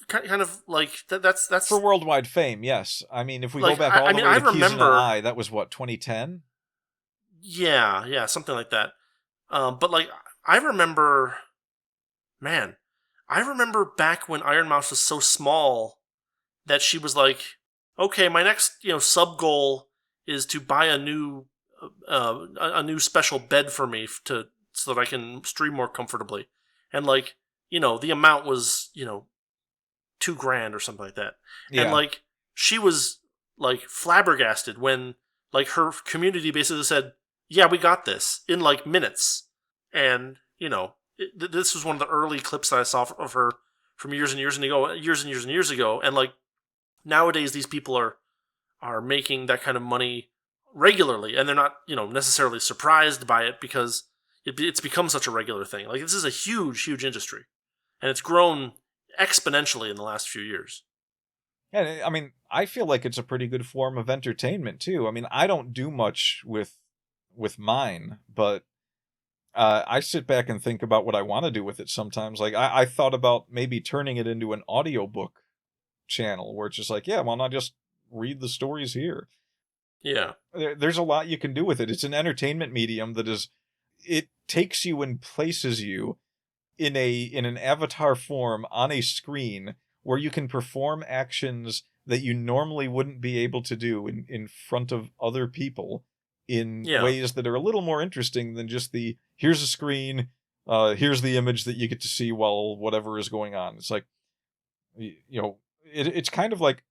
Kind of like that's for worldwide fame. Yes, I mean if we like, go back all the way to remember, Keys in an Eye, that was what 2010. Yeah, something like that. But like I remember back when Iron Mouse was so small that she was like, okay, my next sub goal is to buy a new special bed for me so that I can stream more comfortably, and like the amount was $2,000 or something like that, Yeah. And like she was like flabbergasted when like her community basically said, yeah, we got this in like minutes, and this was one of the early clips that I saw of her from years and years ago, and like nowadays these people are making that kind of money regularly, and they're not necessarily surprised by it because it's become such a regular thing. Like this is a huge industry, and it's grown exponentially in the last few years. Yeah, I mean, I feel like it's a pretty good form of entertainment too. I mean, I don't do much with mine, but I sit back and think about what I want to do with it sometimes. Like I thought about maybe turning it into an audiobook channel where it's just like, yeah, why not just read the stories here? Yeah. There's a lot you can do with it. It's an entertainment medium it takes you and places you in an avatar form on a screen where you can perform actions that you normally wouldn't be able to do in front of other people in ways that are a little more interesting than just here's a screen, here's the image that you get to see while whatever is going on. It's like, it's kind of like,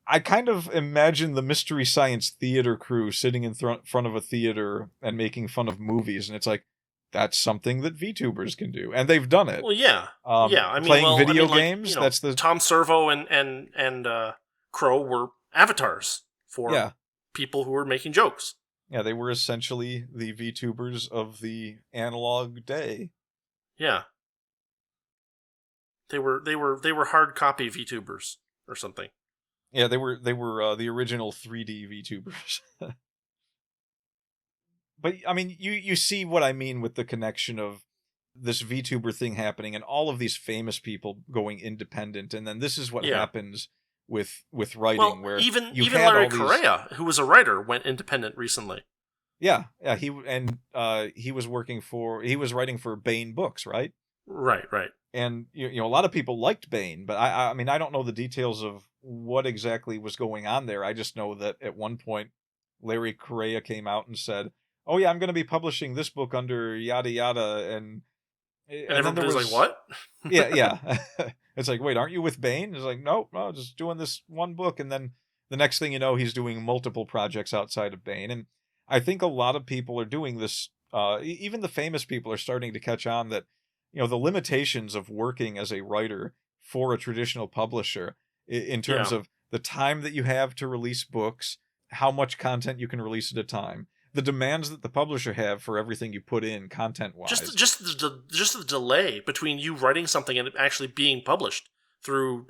I kind of imagine the Mystery Science Theater crew sitting in front of a theater and making fun of movies, and it's like, that's something that VTubers can do, and they've done it. Well, yeah, yeah. I mean, playing video games. That's the Tom Servo and Crow were avatars for people who were making jokes. Yeah, they were essentially the VTubers of the analog day. Yeah, they were hard copy VTubers or something. Yeah, they were the original 3D VTubers. But I mean, you see what I mean with the connection of this VTuber thing happening and all of these famous people going independent, and then this is what happens with writing, where even Larry Correa, who was a writer, went independent recently. Yeah, he was writing for Bane Books, right? Right. And a lot of people liked Bane, but I mean, I don't know the details of what exactly was going on there. I just know that at one point Larry Correa came out and said, "Oh yeah, I'm going to be publishing this book under yada yada," and everybody was like, "What?" yeah. It's like, wait, aren't you with Bane? It's like, no, just doing this one book, and then the next thing you know, he's doing multiple projects outside of Bane. And I think a lot of people are doing this. Even the famous people are starting to catch on that, the limitations of working as a writer for a traditional publisher in terms of the time that you have to release books, how much content you can release at a time, the demands that the publisher have for everything you put in content-wise. Just the delay between you writing something and it actually being published through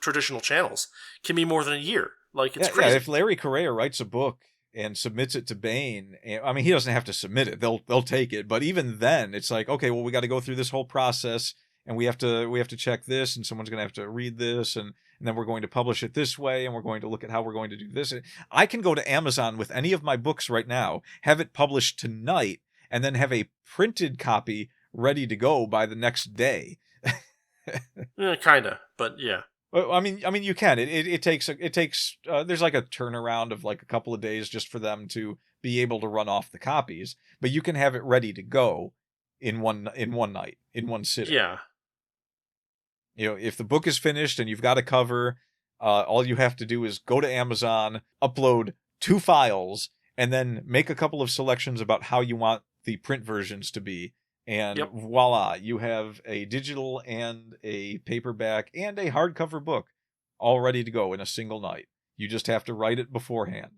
traditional channels can be more than a year. Like, it's crazy. Yeah, if Larry Correia writes a book and submits it to Bane, I mean, he doesn't have to submit it; they'll take it. But even then, it's like, okay, well, we got to go through this whole process, and we have to check this, and someone's going to have to read this, and then we're going to publish it this way, and we're going to look at how we're going to do this. I can go to Amazon with any of my books right now, have it published tonight, and then have a printed copy ready to go by the next day. Kinda, but yeah. Well, I mean, you can. It takes. There's like a turnaround of like a couple of days just for them to be able to run off the copies, but you can have it ready to go in one night, in one sitting. Yeah. If the book is finished and you've got a cover, all you have to do is go to Amazon, upload 2 files, and then make a couple of selections about how you want the print versions to be. And voila, you have a digital and a paperback and a hardcover book all ready to go in a single night. You just have to write it beforehand.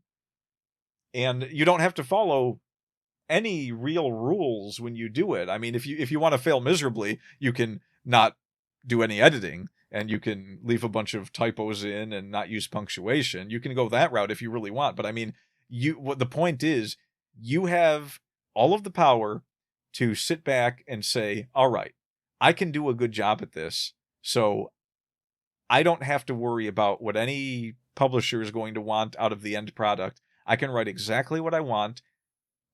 And you don't have to follow any real rules when you do it. I mean, if you want to fail miserably, you can not do any editing and you can leave a bunch of typos in and not use punctuation. You can go that route if you really want. But I mean, the point is, you have all of the power to sit back and say, all right, I can do a good job at this, so I don't have to worry about what any publisher is going to want out of the end product. I can write exactly what I want.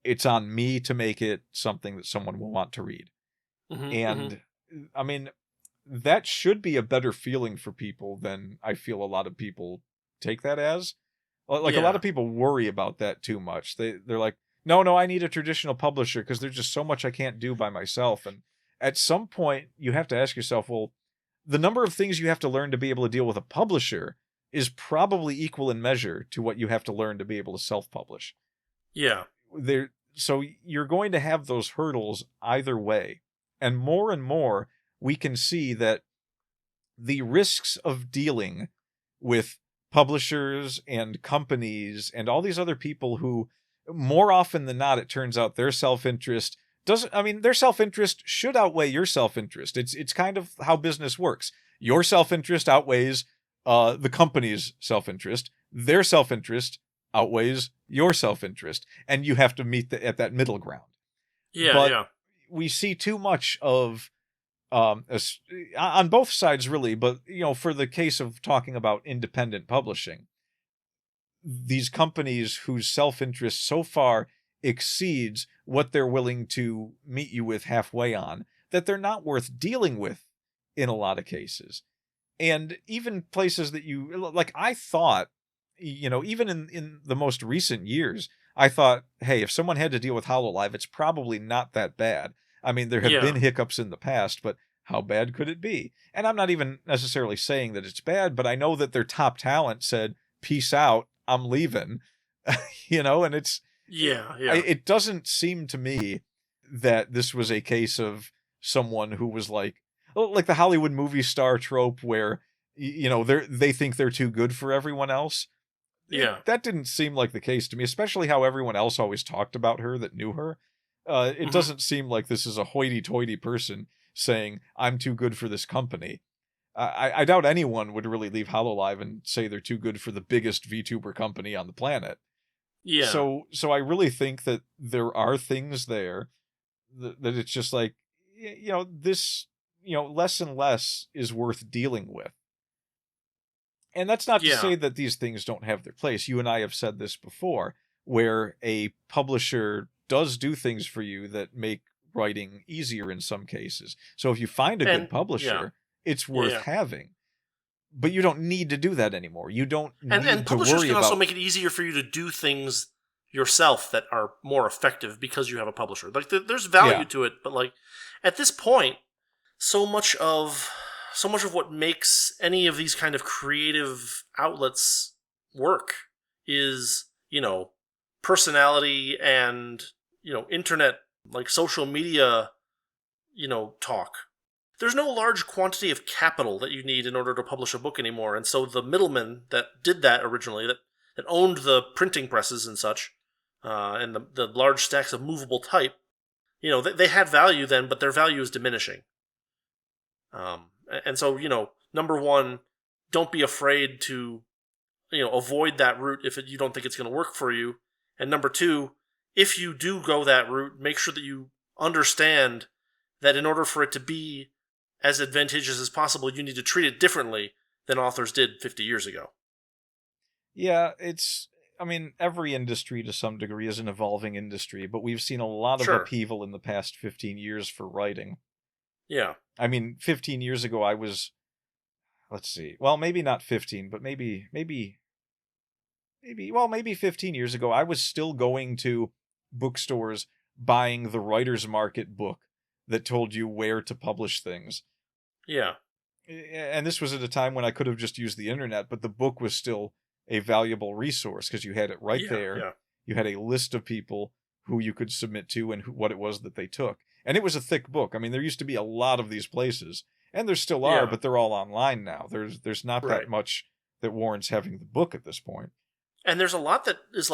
It's on me to make it something that someone will want to read. And I mean, that should be a better feeling for people than I feel a lot of people take that as. Like, a lot of people worry about that too much. They're like, no, I need a traditional publisher because there's just so much I can't do by myself. And at some point, you have to ask yourself, well, the number of things you have to learn to be able to deal with a publisher is probably equal in measure to what you have to learn to be able to self-publish. Yeah. So you're going to have those hurdles either way. And more, we can see that the risks of dealing with publishers and companies and all these other people who, more often than not, it turns out their self-interest their self-interest should outweigh your self-interest. It's kind of how business works. Your self-interest outweighs the company's self-interest. Their self-interest outweighs your self-interest, and you have to meet at that middle ground. But we see too much of on both sides, really. But for the case of talking about independent publishing, these companies whose self-interest so far exceeds what they're willing to meet you with halfway on, that they're not worth dealing with in a lot of cases. And even places that I thought, even in the most recent years, I thought, hey, if someone had to deal with HoloLive, it's probably not that bad. I mean, there have been hiccups in the past, but how bad could it be? And I'm not even necessarily saying that it's bad, but I know that their top talent said, peace out, I'm leaving, and it's, it doesn't seem to me that this was a case of someone who was like the Hollywood movie star trope where, they think they're too good for everyone else. Yeah. That didn't seem like the case to me, especially how everyone else always talked about her that knew her. It doesn't seem like this is a hoity-toity person saying, I'm too good for this company. I doubt anyone would really leave HoloLive and say they're too good for the biggest VTuber company on the planet. Yeah. So I really think that there are things there that it's just like, this, less and less is worth dealing with. And that's not to say that these things don't have their place. You and I have said this before, where a publisher does do things for you that make writing easier in some cases. So if you find a good publisher, it's worth having. But you don't need to do that anymore. You don't need to worry about... And publishers can also make it easier for you to do things yourself that are more effective because you have a publisher. Like, there's value to it, but at this point, so much of so much of what makes any of these kind of creative outlets work is, personality and, internet, like social media, talk. There's no large quantity of capital that you need in order to publish a book anymore, and so the middlemen that did that originally, that owned the printing presses and such, and the large stacks of movable type, they had value then, but their value is diminishing. And so, number one, don't be afraid to, avoid that route if you don't think it's going to work for you. And number two, if you do go that route, make sure that you understand that in order for it to be as advantageous as possible, you need to treat it differently than authors did 50 years ago. Yeah, every industry to some degree is an evolving industry, but we've seen a lot of upheaval in the past 15 years for writing. Yeah. 15 years ago I was, let's see, well, maybe not 15, but maybe 15 years ago, I was still going to bookstores buying the Writer's Market book that told you where to publish things. Yeah. And this was at a time when I could have just used the internet, but the book was still a valuable resource because you had it right there. Yeah. You had a list of people who you could submit to and what it was that they took. And it was a thick book. There used to be a lot of these places, and there still are, but they're all online now. There's not that much that warrants having the book at this point. And there's a lot that is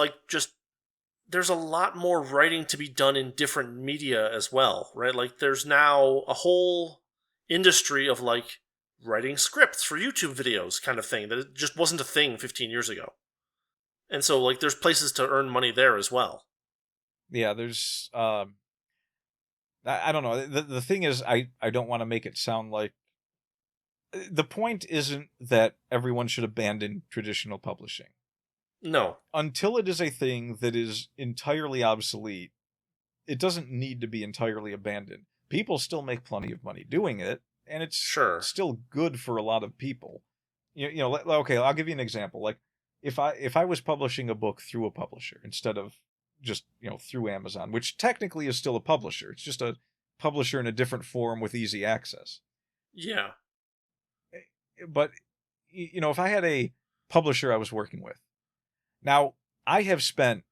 there's a lot more writing to be done in different media as well, right? Like there's now a whole industry of writing scripts for YouTube videos kind of thing that it just wasn't a thing 15 years ago. And so there's places to earn money there as well. Yeah, there's I don't know. The thing is, I don't want to make it sound like the point isn't that everyone should abandon traditional publishing. No. Until it is a thing that is entirely obsolete, it doesn't need to be entirely abandoned. People still make plenty of money doing it, and it's still good for a lot of people. Okay, I'll give you an example. If I was publishing a book through a publisher instead of just, through Amazon, which technically is still a publisher. It's just a publisher in a different form with easy access. Yeah. But, if I had a publisher I was working with, now, I have spent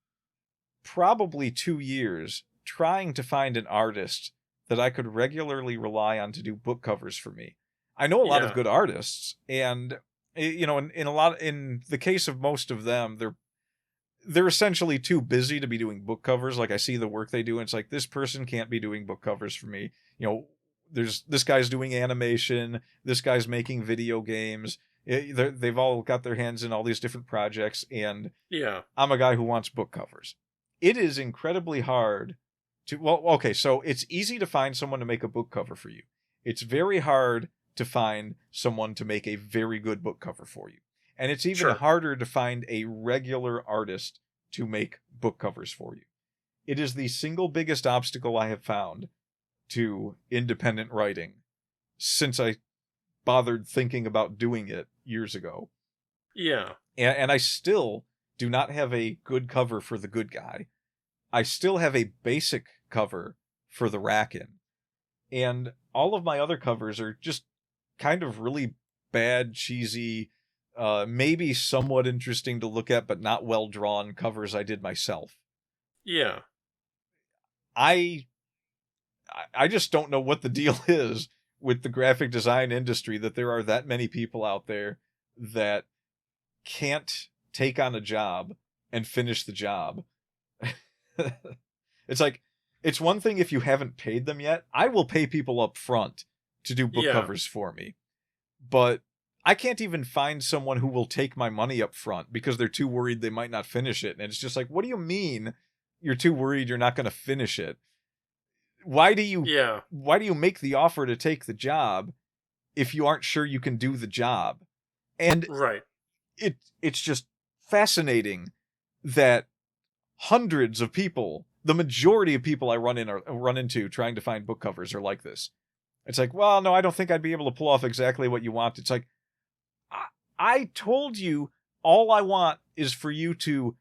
probably 2 years trying to find an artist that I could regularly rely on to do book covers for me. I know a lot of good artists, and in the case of most of them, they're essentially too busy to be doing book covers. I see the work they do, and it's like, this person can't be doing book covers for me. There's this guy's doing animation, this guy's making video games. They've all got their hands in all these different projects, and I'm a guy who wants book covers. It is incredibly hard so it's easy to find someone to make a book cover for you. It's very hard to find someone to make a very good book cover for you. And it's even harder to find a regular artist to make book covers for you. It is the single biggest obstacle I have found to independent writing since I bothered thinking about doing it years ago. Yeah. And I still do not have a good cover for The Good Guy. I still have a basic cover for The Rackin'. And all of my other covers are just kind of really bad, cheesy, maybe somewhat interesting to look at, but not well drawn covers I did myself. Yeah. I just don't know what the deal is with the graphic design industry, that there are that many people out there that can't take on a job and finish the job. It's one thing if you haven't paid them yet. I will pay people up front to do book covers for me. But I can't even find someone who will take my money up front because they're too worried they might not finish it. And it's just like, what do you mean you're too worried you're not going to finish it? Why do you make the offer to take the job if you aren't sure you can do the job? And it's just fascinating that hundreds of people, the majority of people I run into trying to find book covers are like this. It's like, well, no, I don't think I'd be able to pull off exactly what you want. It's like, I told you all I want is for you to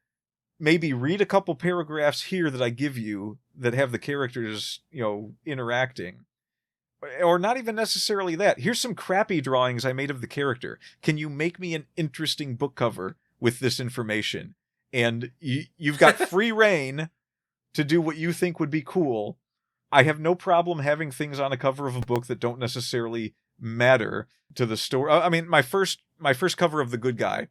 maybe read a couple paragraphs here that I give you that have the characters, interacting. Or not even necessarily that. Here's some crappy drawings I made of the character. Can you make me an interesting book cover with this information? And you've got free reign to do what you think would be cool. I have no problem having things on a cover of a book that don't necessarily matter to the story. I mean, my first cover of The Good Guy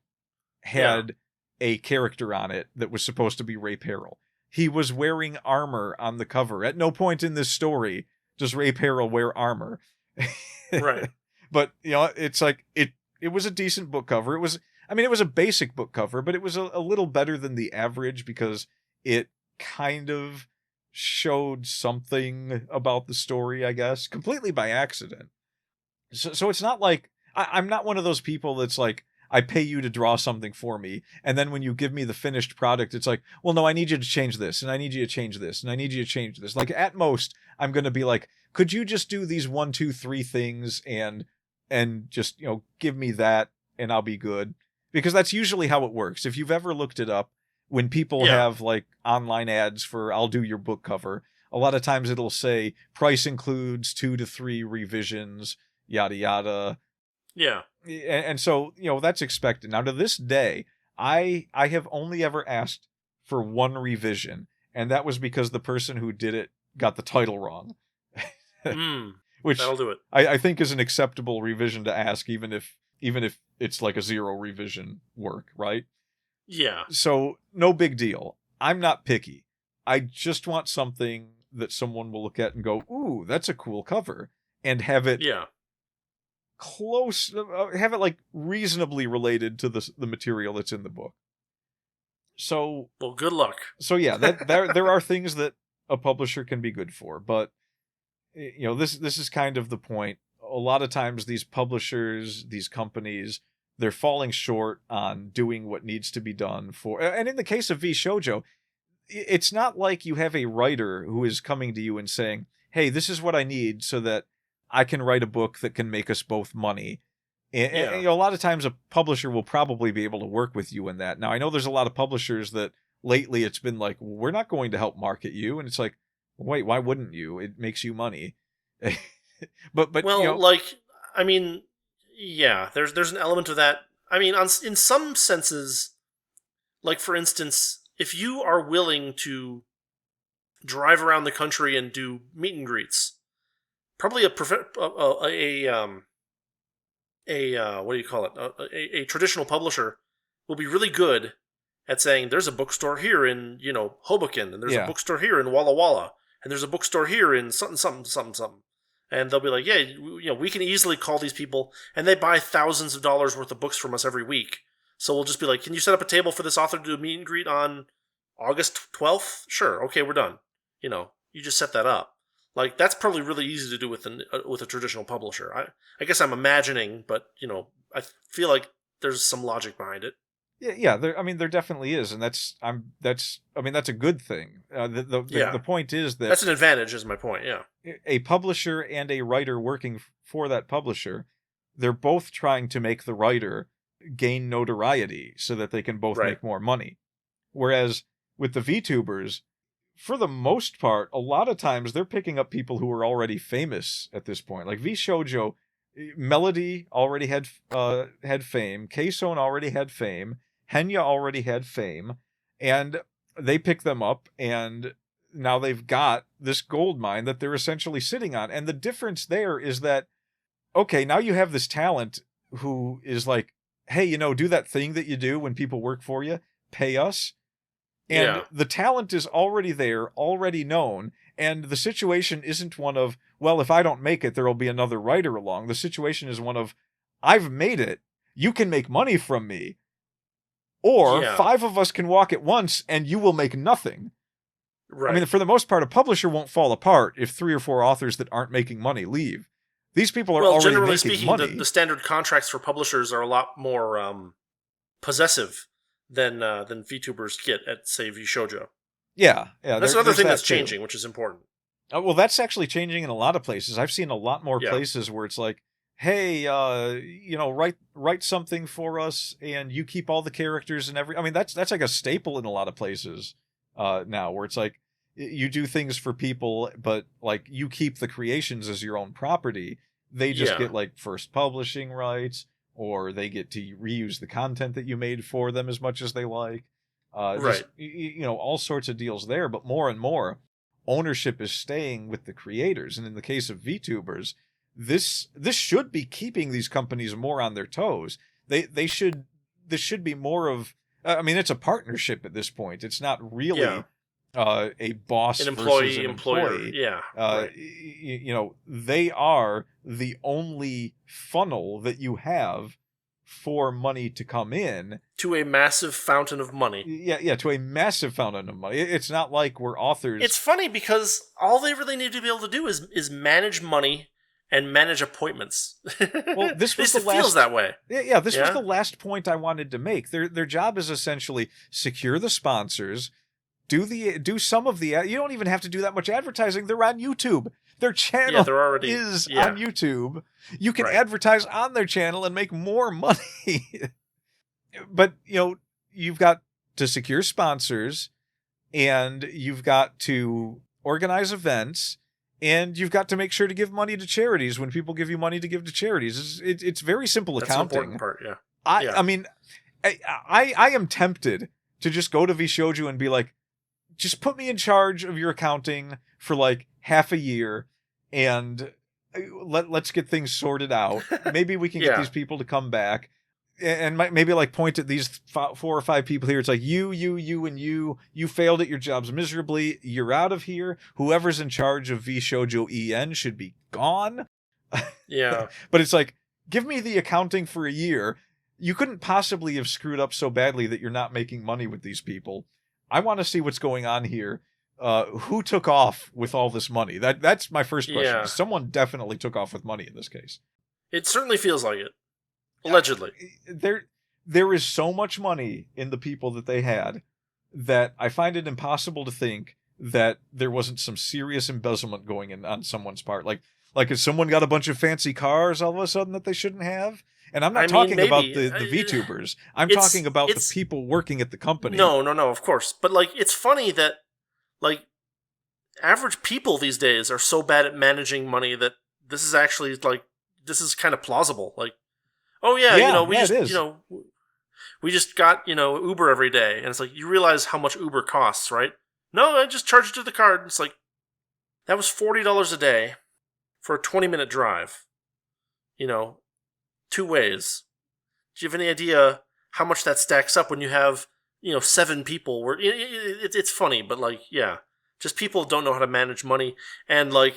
had a character on it that was supposed to be Ray Peril. He was wearing armor on the cover. At no point in this story does Ray Peril wear armor. Right. But, it's like, it was a decent book cover. It was a basic book cover, but it was a little better than the average because it kind of showed something about the story, I guess, completely by accident. So it's not like, I'm not one of those people that's like, I pay you to draw something for me, and then when you give me the finished product, it's like, well, no, I need you to change this, and I need you to change this, and I need you to change this. Like, at most, I'm going to be like, could you just do these 1, 2, 3 things and just, give me that, and I'll be good? Because that's usually how it works. If you've ever looked it up, when people have, like, online ads for, I'll do your book cover, a lot of times it'll say, price includes 2 to 3 revisions, yada, yada. Yeah. And so, that's expected. Now, to this day, I have only ever asked for 1 revision, and that was because the person who did it got the title wrong. Which that'll do it. I think is an acceptable revision to ask, even if it's like a 0 revision work, right? Yeah. So, no big deal. I'm not picky. I just want something that someone will look at and go, ooh, that's a cool cover, and have it close, have it like reasonably related to the material that's in the book. So, well, good luck. So yeah, there are things that a publisher can be good for, but this is kind of the point. A lot of times these publishers, these companies, they're falling short on doing what needs to be done for. And in the case of VShojo, it's not like you have a writer who is coming to you and saying, "Hey, this is what I need so that I can write a book that can make us both money." And a lot of times a publisher will probably be able to work with you in that. Now, I know there's a lot of publishers that lately it's been like, we're not going to help market you. And it's like, wait, why wouldn't you? It makes you money. but well, there's an element of that. I mean, in some senses, like, for instance, if you are willing to drive around the country and do meet and greets, probably a traditional publisher will be really good at saying, there's a bookstore here in, Hoboken, and there's a bookstore here in Walla Walla, and there's a bookstore here in something. And they'll be like, we can easily call these people, and they buy thousands of dollars worth of books from us every week. So we'll just be like, can you set up a table for this author to do a meet and greet on August 12th? Sure. Okay, we're done. You just set that up. Like, that's probably really easy to do with a traditional publisher. I guess I'm imagining, but, I feel like there's some logic behind it. Yeah. There definitely is, and that's a good thing. The point is that that's an advantage, is my point. Yeah. A publisher and a writer working for that publisher, they're both trying to make the writer gain notoriety so that they can both make more money. Whereas with the VTubers, for the most part, a lot of times they're picking up people who are already famous at this point. Like VShojo, Melody already had fame, K-Sone already had fame, Henya already had fame, and they pick them up, and now they've got this gold mine that they're essentially sitting on. And the difference there is that, okay, now you have this talent who is like, hey, do that thing that you do when people work for you, pay us. And the talent is already there, already known, and the situation isn't one of, well, if I don't make it, there'll be another writer along. The situation is one of, I've made it, you can make money from me, or 5 of us can walk at once and you will make nothing. Right. I mean, for the most part, a publisher won't fall apart if 3 or 4 authors that aren't making money leave. These people are already generally making speaking, money. The standard contracts for publishers are a lot more possessive than VTubers get at, say, VShojo. Yeah. That's another thing that's changing, which is important. Well, that's actually changing in a lot of places. I've seen a lot more places where it's like, hey, write something for us, and you keep all the characters and every. I mean, that's like a staple in a lot of places now, where it's like, you do things for people, but like you keep the creations as your own property. They just get like first publishing rights, or they get to reuse the content that you made for them as much as they like. Just, all sorts of deals there. But more and more, ownership is staying with the creators. And in the case of VTubers, this should be keeping these companies more on their toes. This should be more of, I mean, it's a partnership at this point. It's not really a boss an versus an employer. employee. Right. They are the only funnel that you have for money to come in. To a massive fountain of money. Yeah, to a massive fountain of money. It's not like we're authors. It's funny because all they really need to be able to do is manage money and manage appointments. Well, this was feels that way. Yeah, this was the last point I wanted to make. Their job is essentially secure the sponsors, do some of the, you don't even have to do that much advertising. They're on YouTube. Their channel is on YouTube. You can advertise on their channel and make more money. But, you've got to secure sponsors, and you've got to organize events, and you've got to make sure to give money to charities when people give you money to give to charities. It's very simple accounting. That's an important part, yeah. I mean, I am tempted to just go to VShojo and be like, just put me in charge of your accounting for like half a year, and let's get things sorted out. Maybe we can get these people to come back, and maybe like point at these 4 or 5 people here. It's like you, and you failed at your jobs miserably. You're out of here. Whoever's in charge of VShojo EN should be gone. Yeah. But it's like, give me the accounting for a year. You couldn't possibly have screwed up so badly that you're not making money with these people. I want to see what's going on here. Who took off with all this money? That's my first question. Yeah. Someone definitely took off with money in this case. It certainly feels like it. Allegedly. There is so much money in the people that they had that I find it impossible to think that there wasn't some serious embezzlement going in on someone's part. Like if someone got a bunch of fancy cars all of a sudden that they shouldn't have. And I'm not talking about the VTubers. I'm talking about the people working at the company. No, of course. But like, it's funny that like average people these days are so bad at managing money that this is actually like, this is kind of plausible. Like, oh yeah, we just got, Uber every day. And it's like, you realize how much Uber costs, right? No, I just charge it to the card. It's like, that was $40 a day for a 20-minute drive. 2 ways. Do you have any idea how much that stacks up when you have, 7 people? Where it's funny, but like, yeah, just people don't know how to manage money, and like,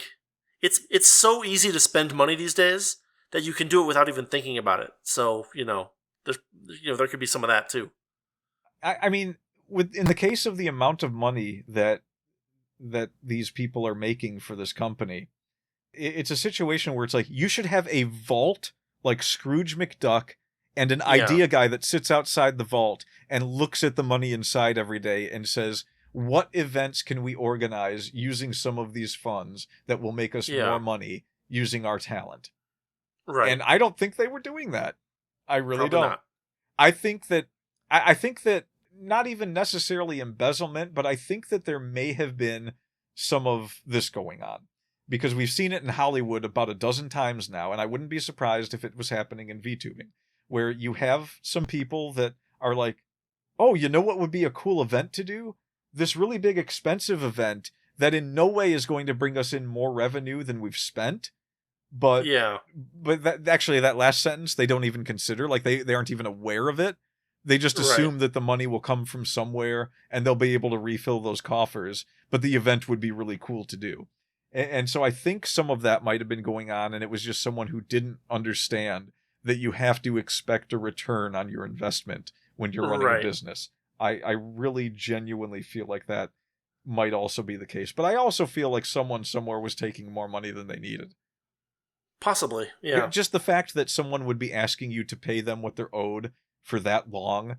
it's so easy to spend money these days that you can do it without even thinking about it. So there could be some of that too. I mean, in the case of the amount of money that these people are making for this company, it's a situation where it's like you should have a vault like Scrooge McDuck and an idea guy that sits outside the vault and looks at the money inside every day and says, what events can we organize using some of these funds that will make us more money using our talent? Right. And I don't think they were doing that. I really Probably don't. Not. I think that not even necessarily embezzlement, but I think that there may have been some of this going on. Because we've seen it in Hollywood about a dozen times now, and I wouldn't be surprised if it was happening in VTubing, where you have some people that are like, oh, you know what would be a cool event to do? This really big expensive event that in no way is going to bring us in more revenue than we've spent. But that last sentence, they don't even consider, like they aren't even aware of it. They just assume that the money will come from somewhere and they'll be able to refill those coffers, but the event would be really cool to do. And so I think some of that might have been going on, and it was just someone who didn't understand that you have to expect a return on your investment when you're running a business. I really genuinely feel like that might also be the case. But I also feel like someone somewhere was taking more money than they needed. Possibly, yeah. Just the fact that someone would be asking you to pay them what they're owed for that long,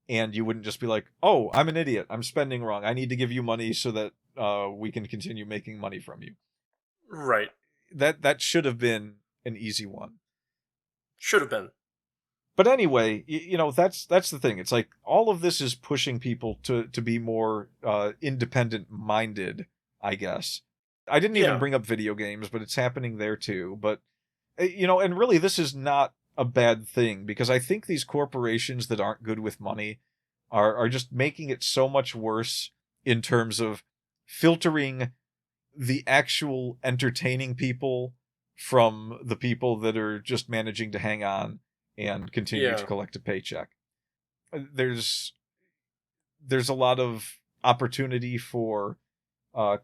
and you wouldn't just be like, oh, I'm an idiot. I'm spending wrong. I need to give you money so that we can continue making money from you. Right. That should have been an easy one. Should have been. But anyway, that's the thing. It's like all of this is pushing people to be more independent minded, I guess. I didn't even bring up video games, but it's happening there too. But and really this is not a bad thing, because I think these corporations that aren't good with money are just making it so much worse in terms of filtering the actual entertaining people from the people that are just managing to hang on and continue to collect a paycheck. There's a lot of opportunity for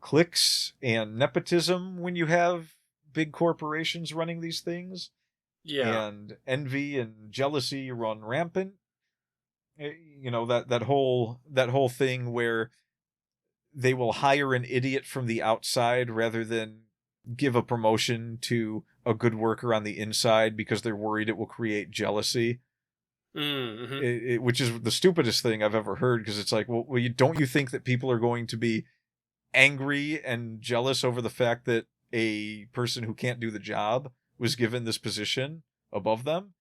clicks and nepotism when you have big corporations running these things. Yeah. And envy and jealousy run rampant. That whole thing where they will hire an idiot from the outside rather than give a promotion to a good worker on the inside because they're worried it will create jealousy. Mm-hmm. Which is the stupidest thing I've ever heard, because it's like, well, don't you think that people are going to be angry and jealous over the fact that a person who can't do the job was given this position above them?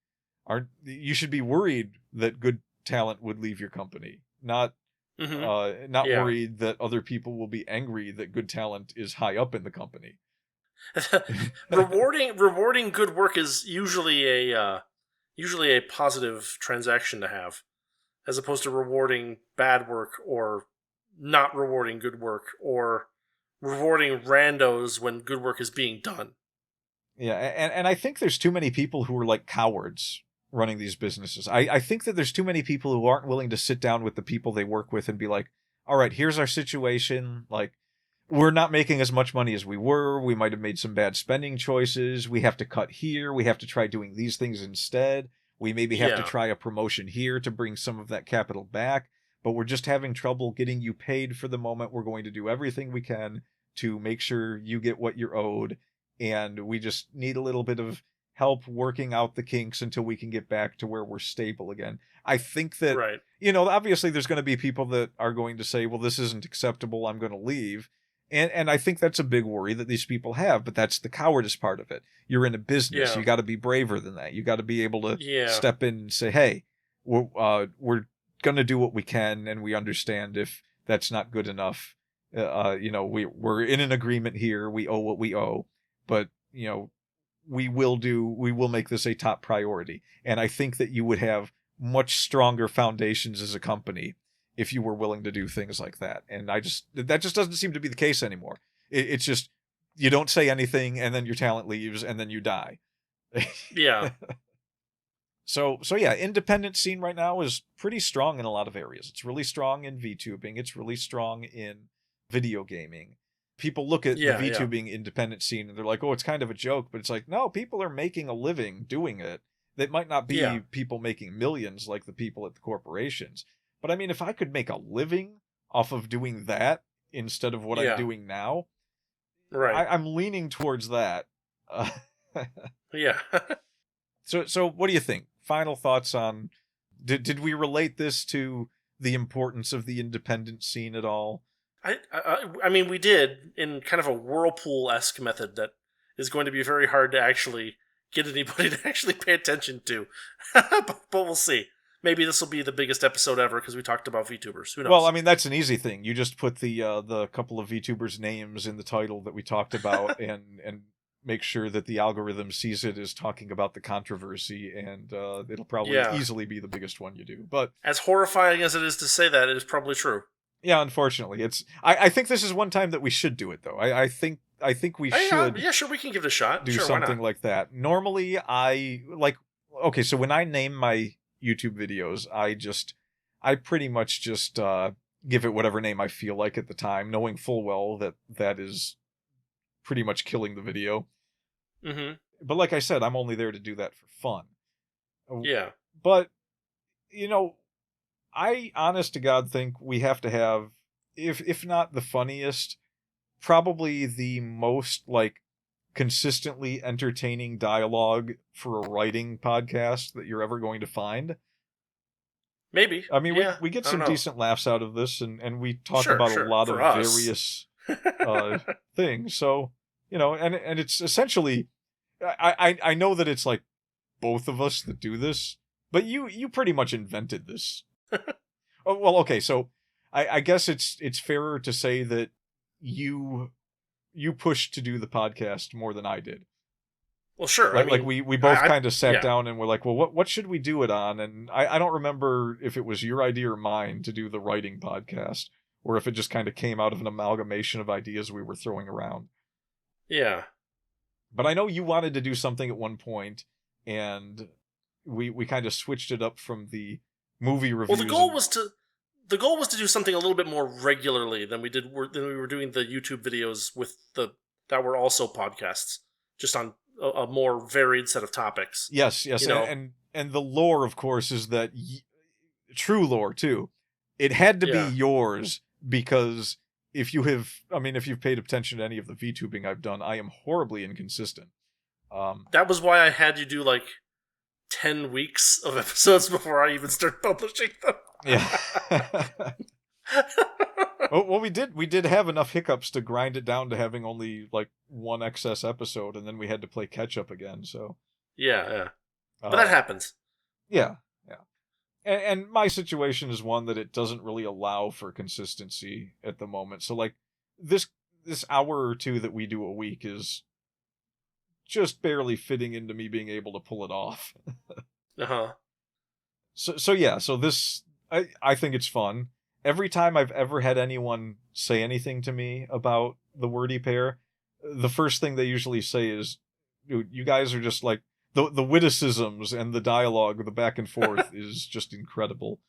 You should be worried that good talent would leave your company, not worried that other people will be angry that good talent is high up in the company. Rewarding good work is usually a positive transaction to have, as opposed to rewarding bad work, or not rewarding good work, or rewarding randos when good work is being done. Yeah, and I think there's too many people who are like cowards running these businesses. I think that there's too many people who aren't willing to sit down with the people they work with and be like, all right, here's our situation. Like, we're not making as much money as we were. We might have made some bad spending choices. We have to cut here. We have to try doing these things instead. We maybe have to try a promotion here to bring some of that capital back. But we're just having trouble getting you paid for the moment. We're going to do everything we can to make sure you get what you're owed. And we just need a little bit of help working out the kinks until we can get back to where we're stable again. I think that, obviously there's going to be people that are going to say, well, this isn't acceptable, I'm going to leave. And I think that's a big worry that these people have, but that's the cowardice part of it. You're in a business. Yeah. You got to be braver than that. You got to be able to step in and say, hey, we're going to do what we can, and we understand if that's not good enough. We're in an agreement here. We owe what we owe, but, we will make this a top priority. And I think that you would have much stronger foundations as a company if you were willing to do things like that. And that just doesn't seem to be the case anymore. It's just, you don't say anything and then your talent leaves and then you die. Yeah. So yeah, independent scene right now is pretty strong in a lot of areas. It's really strong in VTubing. It's really strong in video gaming. People look at the VTubing independent scene and they're like, oh, it's kind of a joke. But it's like, no, people are making a living doing it. That might not be people making millions like the people at the corporations. But I mean, if I could make a living off of doing that instead of what I'm doing now, right? I'm leaning towards that. Yeah. So what do you think? Final thoughts on, did we relate this to the importance of the independent scene at all? I mean, we did, in kind of a whirlpool-esque method that is going to be very hard to actually get anybody to actually pay attention to. But we'll see. Maybe this will be the biggest episode ever because we talked about VTubers. Who knows? Well, I mean, that's an easy thing. You just put the couple of VTubers' names in the title that we talked about and make sure that the algorithm sees it as talking about the controversy, and it'll probably easily be the biggest one you do. But as horrifying as it is to say that, it is probably true. Yeah, unfortunately, I think this is one time that we should do it, though. I think we should. Yeah, sure, we can give it a shot. Do something like that. Normally, so when I name my YouTube videos, I pretty much just give it whatever name I feel like at the time, knowing full well that is pretty much killing the video. Mm-hmm. But like I said, I'm only there to do that for fun. Yeah. But, I, honest to God, think we have to have, if not the funniest, probably the most, consistently entertaining dialogue for a writing podcast that you're ever going to find. Maybe. I mean, we get some decent laughs out of this, and we talk about a lot of various things. So, and it's essentially, I know that it's both of us that do this, But you pretty much invented this. Oh, well, okay, so I guess it's fairer to say that you pushed to do the podcast more than I did. Well, sure. Like we both kind of sat down and were like, well, what should we do it on? And I don't remember if it was your idea or mine to do the writing podcast, or if it just kind of came out of an amalgamation of ideas we were throwing around. Yeah. But I know you wanted to do something at one point, and we kind of switched it up from the movie reviews. Well, the goal was to do something a little bit more regularly than we were doing the YouTube videos that were also podcasts, just on a more varied set of topics. Yes, and the lore, of course, is that true lore too. It had to be yours, because if you've paid attention to any of the VTubing I've done, I am horribly inconsistent. That was why I had you do 10 weeks of episodes before I even started publishing them. Yeah. Well, we did have enough hiccups to grind it down to having only one excess episode, and then we had to play catch up again. So yeah. But that happens. Yeah. And my situation is one that it doesn't really allow for consistency at the moment. So this hour or two that we do a week is just barely fitting into me being able to pull it off. Uh-huh. So this, I think it's fun. Every time I've ever had anyone say anything to me about the Wordy Pair, the first thing they usually say is, "Dude, you guys are just the witticisms and the dialogue, the back and forth is just incredible."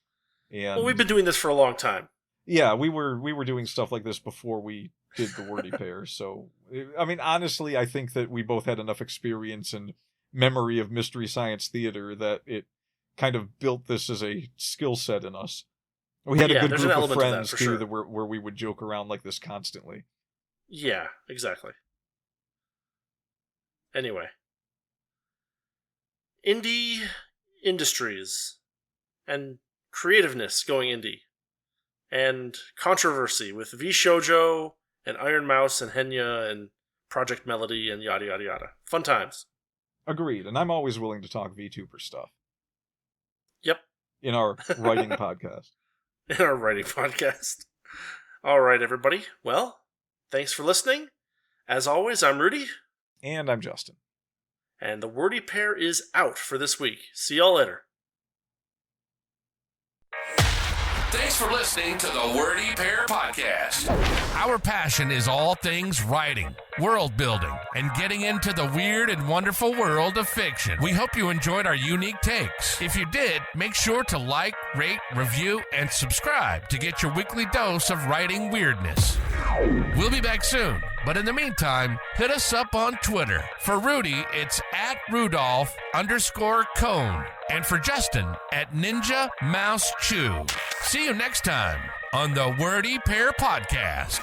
And well, we've been doing this for a long time. Yeah, we were doing stuff like this before we did the Wordy Pair. So, honestly, I think that we both had enough experience and memory of Mystery Science Theater that it kind of built this as a skill set in us. We had a good group of friends too, sure, where we would joke around like this constantly. Yeah, exactly. Anyway. Indie industries and creativeness going indie, and controversy with VShojo and Iron Mouse and Henya and Project Melody and yada yada yada. Fun times. Agreed, and I'm always willing to talk VTuber stuff. Yep. In our writing podcast. In our writing podcast. All right, everybody. Well, thanks for listening. As always, I'm Rudy. And I'm Justin. And the Wordy Pair is out for this week. See y'all later. Thanks for listening to the Wordy Pair Podcast. Our passion is all things writing, world building, and getting into the weird and wonderful world of fiction. We hope you enjoyed our unique takes. If you did, make sure to like, rate, review, and subscribe to get your weekly dose of writing weirdness. We'll be back soon, but in the meantime, hit us up on Twitter. For Rudy, it's @Rudolph_Cone. And for Justin, @Ninja Mouse Chew. See you next time on the Wordy Pair Podcast.